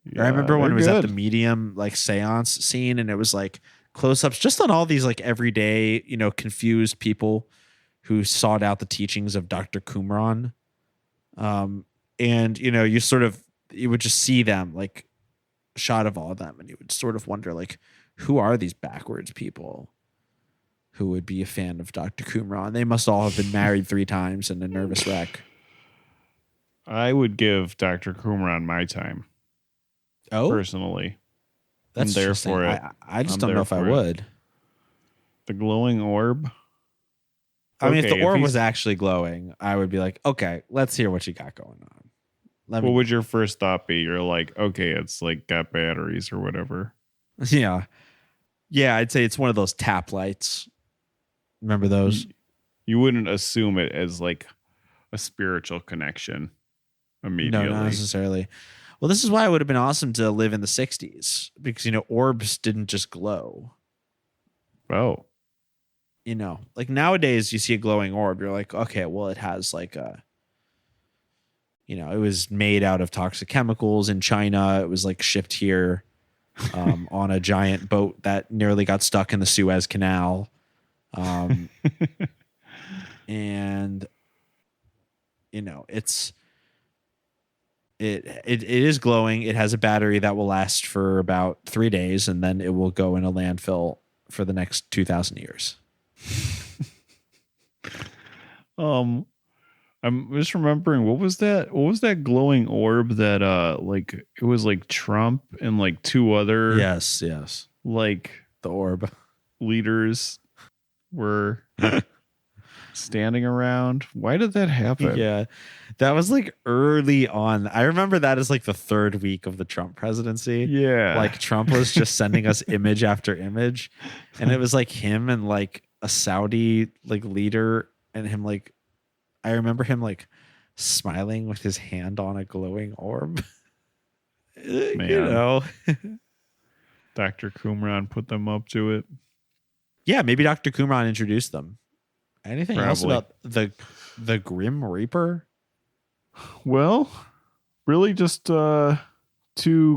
Yeah, I remember when it was at the Medium like seance scene, and it was like close-ups just on all these like everyday, confused people who sought out the teachings of Dr. Qumran. And you would just see them like shot of all of them, and you would sort of wonder like, who are these backwards people who would be a fan of Dr. Qumran? They must all have been married 3 times and a nervous wreck. I would give Dr. Qumran my time. Oh, personally, that's I'm there for it. I just don't know if I would. The glowing orb. I mean, if the orb was actually glowing, I would be like, okay, let's hear what you got going on. What would your first thought be? You're like, okay, it's like got batteries or whatever. Yeah. I'd say it's one of those tap lights. Remember those? You wouldn't assume it as like a spiritual connection immediately. No, not necessarily. Well, this is why it would have been awesome to live in the 60s because, orbs didn't just glow. Oh. Like nowadays you see a glowing orb. You're like, okay, well, it has like it was made out of toxic chemicals in China. It was like shipped here on a giant boat that nearly got stuck in the Suez Canal. And, it is glowing. It has a battery that will last for about 3 days, and then it will go in a landfill for the next 2,000 years. I'm just remembering what was that glowing orb that like it was like Trump and like 2 other yes like the orb leaders were standing around. Why did that happen? Yeah, that was like early on. I remember that as like the 3rd week of the Trump presidency. Yeah, like Trump was just sending us image after image, and it was like him and like a Saudi like leader, and him like, I remember him like smiling with his hand on a glowing orb. Man. Dr. Qumran put them up to it. Yeah, maybe Dr. Qumran introduced them. Anything else Probably. about the Grim Reaper? Well, really just 2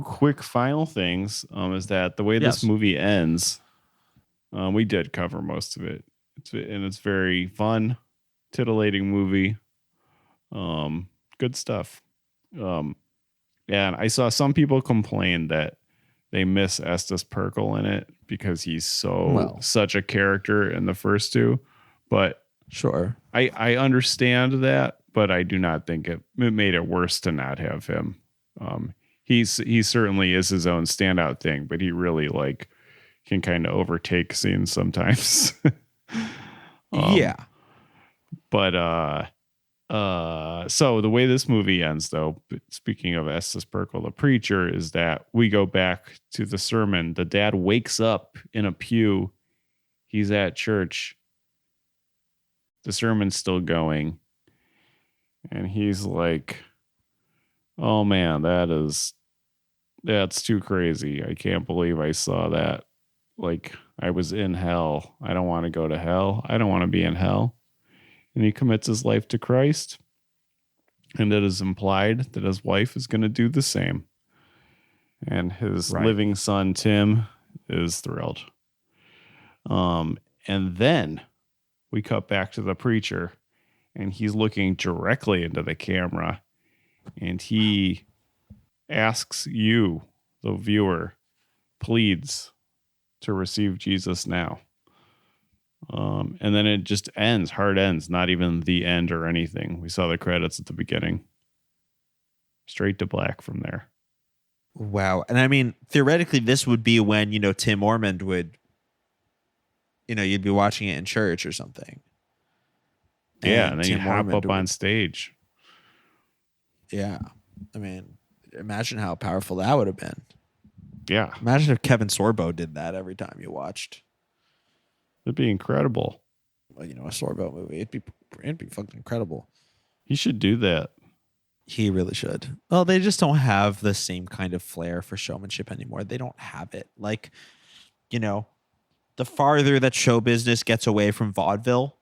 quick final things is that the way this movie ends, we did cover most of it. It's very fun, titillating movie. Good stuff. And I saw some people complain that they miss Estes Perkle in it because he's such a character in the first two. But sure, I understand that, but I do not think it made it worse to not have him. He certainly is his own standout thing, but he really like can kind of overtake scenes sometimes. Yeah. But so the way this movie ends, though, speaking of Estes Perkle, the preacher, is that we go back to the sermon. The dad wakes up in a pew. He's at church. The sermon's still going. And he's like, oh man, that's too crazy. I can't believe I saw that. Like, I was in hell. I don't want to go to hell. I don't want to be in hell. And he commits his life to Christ. And it is implied that his wife is going to do the same. And his living son, Tim, is thrilled. And then we cut back to the preacher, and he's looking directly into the camera, and he asks you, the viewer, pleads to receive Jesus now. And then it just ends, hard ends, not even the end or anything. We saw the credits at the beginning. Straight to black from there. Wow. And I mean, theoretically, this would be when, Tim Ormond would, you'd be watching it in church or something. Yeah, and then you hop up on stage. Yeah. I mean, imagine how powerful that would have been. Yeah. Imagine if Kevin Sorbo did that every time you watched. It'd be incredible. Well, a Sorbo movie. It'd be fucking incredible. He should do that. He really should. Well, they just don't have the same kind of flair for showmanship anymore. They don't have it. Like, the farther that show business gets away from vaudeville,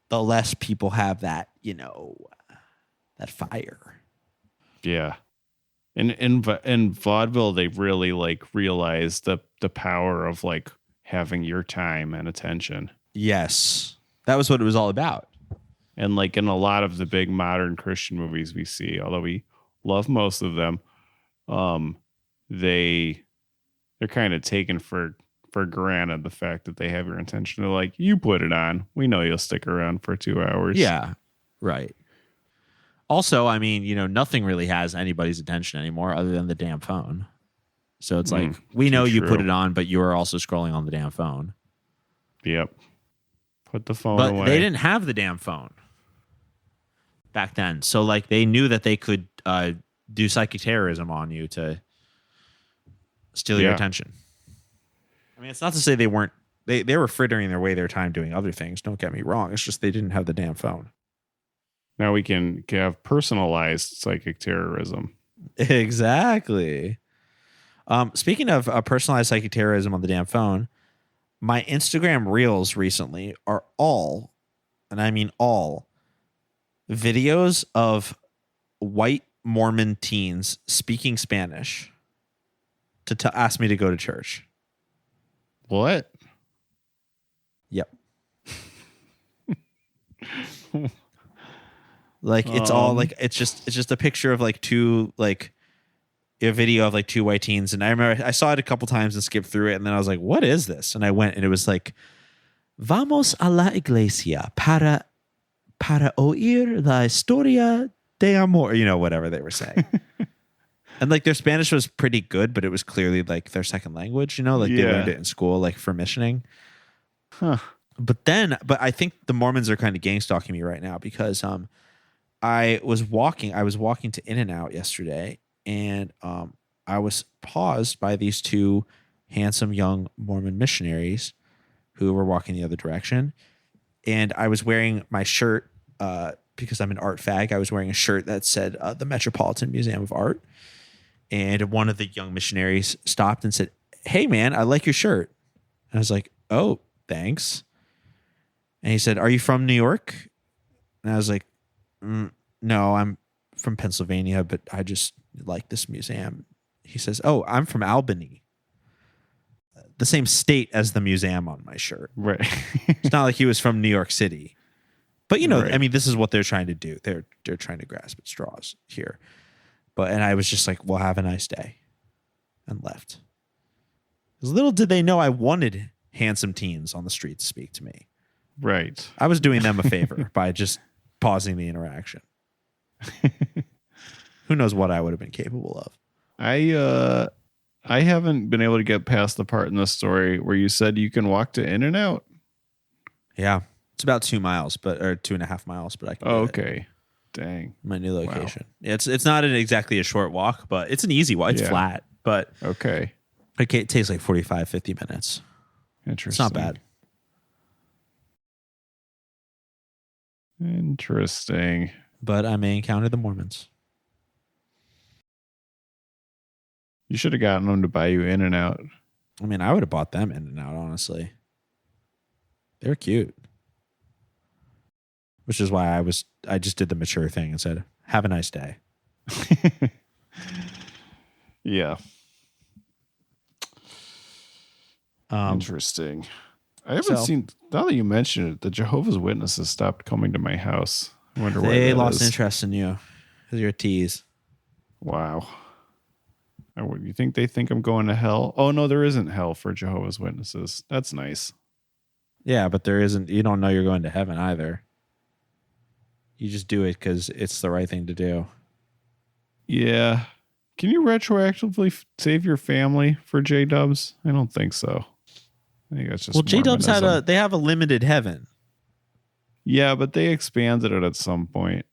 the less people have that, that fire. Yeah. In vaudeville, they really like realize the power of like having your time and attention. Yes. That was what it was all about. And like in a lot of the big modern Christian movies we see, although we love most of them, they're kind of taken for granted the fact that they have your attention. They're like, you put it on. We know you'll stick around for 2 hours. Yeah. Right. Also, I mean, nothing really has anybody's attention anymore other than the damn phone. So it's like, we know you put it on, but you are also scrolling on the damn phone. Yep. Put the phone away. But they didn't have the damn phone back then. So like they knew that they could do psychic terrorism on you to steal your attention. I mean, it's not to say they weren't, they were frittering their time doing other things. Don't get me wrong. It's just they didn't have the damn phone. Now we can have personalized psychic terrorism. Exactly. Speaking of personalized psychic terrorism on the damn phone, my Instagram reels recently are all, and I mean all, videos of white Mormon teens speaking Spanish to ask me to go to church. What? Yep. Like it's all like it's just a picture of like two like a video of like two white teens, and I remember I saw it a couple times and skipped through it, and then I was like, what is this? And I went, and it was like, vamos a la iglesia para oír la historia de amor, whatever they were saying. And like their Spanish was pretty good, but it was clearly like their second language, they learned it in school like for missioning. Huh. But I think the Mormons are kind of gang stalking me right now because I was walking to In-N-Out yesterday, and I was paused by these two handsome young Mormon missionaries who were walking the other direction. And I was wearing my shirt because I'm an art fag. I was wearing a shirt that said the Metropolitan Museum of Art. And one of the young missionaries stopped and said, "Hey, man, I like your shirt." And I was like, "Oh, thanks." And he said, "Are you from New York?" And I was like, "No, I'm from Pennsylvania, but I just like this museum." He says, "Oh, I'm from Albany." The same state as the museum on my shirt. Right. It's not like he was from New York City. But, Right. I mean, this is what they're trying to do. They're trying to grasp at straws here. And I was just like, well, have a nice day. and left. Because little did they know I wanted handsome teens on the street to speak to me. Right. I was doing them a favor by just pausing the interaction. Who knows what I would have been capable of. I haven't been able to get past the part in the story where you said you can walk to In-N-Out. Yeah. It's about 2 miles, or 2.5 miles, but I can. Okay. Dang. My new location. Wow. It's not exactly a short walk, but it's an easy walk. It's flat, but okay. It takes like 45, 50 minutes. Interesting. It's not bad. Interesting. But I may encounter the Mormons. You should have gotten them to buy you In-N-Out. I mean, I would have bought them In-N-Out, honestly. They're cute. Which is why I just did the mature thing and said, have a nice day. Yeah. Interesting. I haven't seen, now that you mention it, the Jehovah's Witnesses stopped coming to my house. I wonder why they lost interest in you because you're a tease. Wow. You think they think I'm going to hell? Oh, no, there isn't hell for Jehovah's Witnesses. That's nice. Yeah, but there isn't. You don't know you're going to heaven either. You just do it because it's the right thing to do. Yeah. Can you retroactively save your family for J-Dubs? I don't think so. I think that's just well, J-Dubs they have a limited heaven. Yeah, but they expanded it at some point.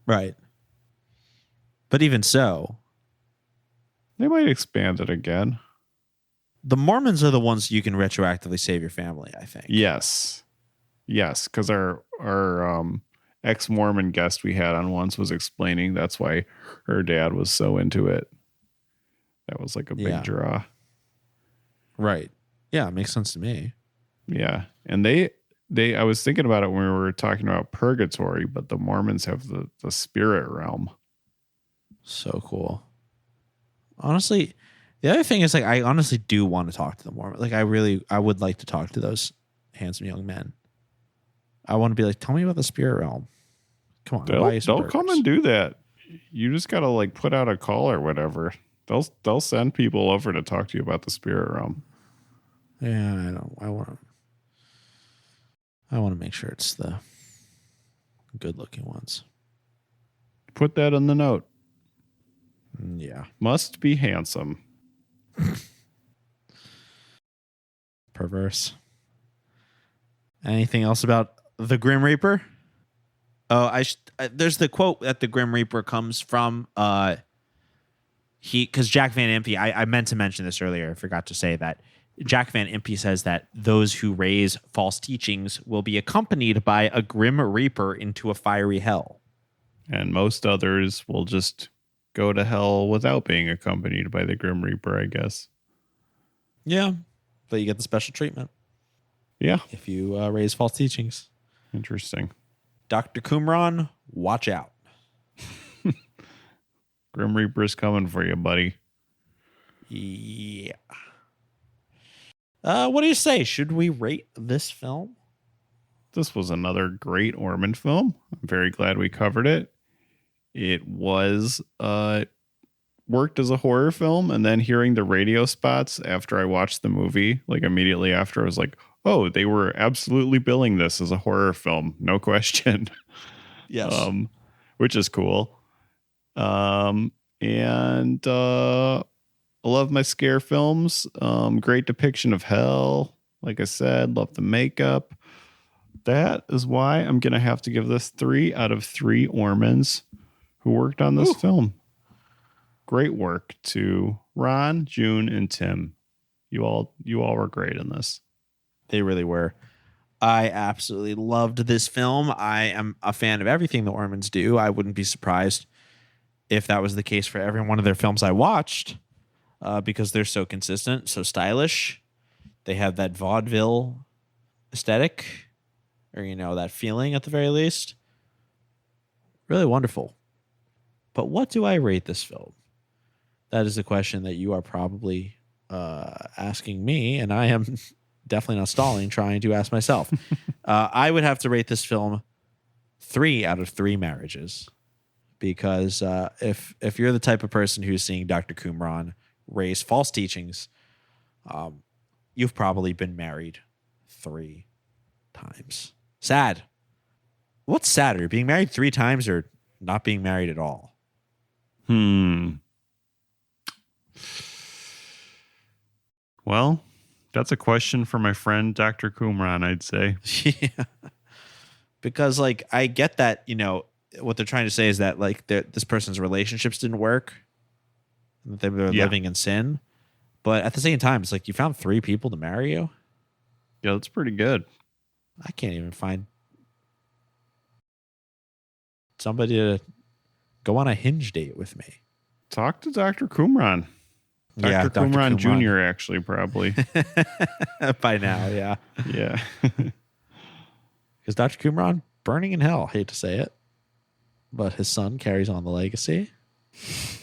Right. But even so, they might expand it again. The Mormons are the ones you can retroactively save your family, I think. Yes, because our ex-Mormon guest we had on once was explaining that's why her dad was so into it. That was like a big draw. Right. Yeah, it makes sense to me. Yeah, and I was thinking about it when we were talking about purgatory, but the Mormons have the spirit realm. So cool. Honestly, the other thing is, like, I honestly do want to talk to the Mormon. Like, I would like to talk to those handsome young men. I want to be like, tell me about the spirit realm. Come on, they'll come and do that. You just gotta like put out a call or whatever. They'll send people over to talk to you about the spirit realm. Yeah, I want to make sure it's the good-looking ones. Put that in the note. Yeah, must be handsome. Perverse. Anything else about the Grim Reaper? Oh, there's the quote that the Grim Reaper comes from. Because Jack Van Impe, I meant to mention this earlier. I forgot to say that Jack Van Impe says that those who raise false teachings will be accompanied by a Grim Reaper into a fiery hell, and most others will just go to hell without being accompanied by the Grim Reaper, I guess. Yeah, but you get the special treatment. Yeah, if you raise false teachings. Interesting. Dr. Qumran, watch out. Grim Reaper's coming for you, buddy. Yeah. What do you say? Should we rate this film? This was another great Ormond film. I'm very glad we covered it. It was worked as a horror film, and then hearing the radio spots after I watched the movie, like immediately after, I was like, oh, they were absolutely billing this as a horror film. No question. Yes. Which is cool. And I love my scare films. Great depiction of hell. Like I said, love the makeup. That is why I'm going to have to give this 3 out of 3 Ormonds who worked on this film. Great work to Ron, June, and Tim. You all were great in this. They really were. I absolutely loved this film. I am a fan of everything the Ormonds do. I wouldn't be surprised if that was the case for every one of their films I watched, because they're so consistent, so stylish. They have that vaudeville aesthetic, or, that feeling at the very least. Really wonderful. But what do I rate this film? That is a question that you are probably asking me, and I am definitely not stalling, trying to ask myself. I would have to rate this film 3 out of 3 marriages, because if you're the type of person who's seeing Dr. Qumran raised false teachings, you've probably been married 3 times. Sad. What's sadder, being married 3 times or not being married at all? Well, that's a question for my friend Dr. Qumran, I'd say. Yeah. Because, like, I get that, you know, what they're trying to say is that, like, this person's relationships didn't work. That they were living in sin. But at the same time, it's like you found 3 people to marry you. Yeah, that's pretty good. I can't even find somebody to go on a Hinge date with me. Talk to Dr. Qumran. Dr. Qumran Jr., actually, probably. By now, yeah. Yeah. Because Dr. Qumran, burning in hell, hate to say it. But his son carries on the legacy.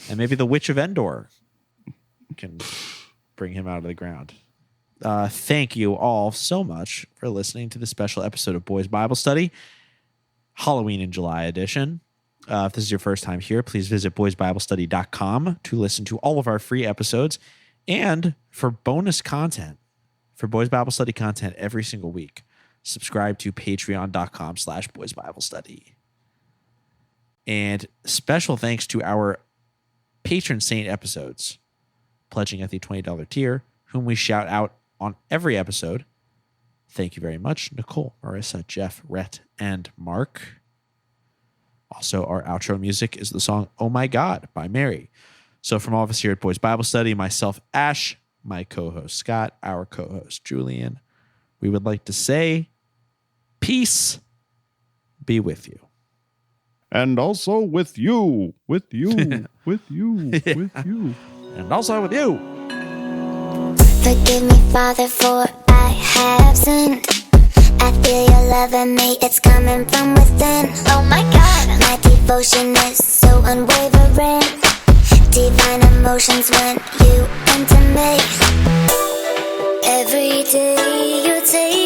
And maybe the Witch of Endor can bring him out of the ground. Thank you all so much for listening to the special episode of Boys Bible Study, Halloween in July edition. If this is your first time here, please visit boysbiblestudy.com to listen to all of our free episodes and for bonus content, for Boys Bible Study content every single week. Subscribe to patreon.com/boysbiblestudy. And special thanks to our patron saint episodes, pledging at the $20 tier, whom we shout out on every episode. Thank you very much, Nicole, Marissa, Jeff, Rhett, and Mark. Also, our outro music is the song Oh My God by Mary. So from all of us here at Boys Bible Study, myself, Ash, my co-host, Scott, our co-host, Julian, we would like to say, peace be with you. And also with you. With you. With you. Yeah. With you. And also with you. Forgive me, Father, for I have sinned. I feel your love in me, it's coming from within. Oh my God, my devotion is so unwavering. Divine emotions when you enter me. Every day you take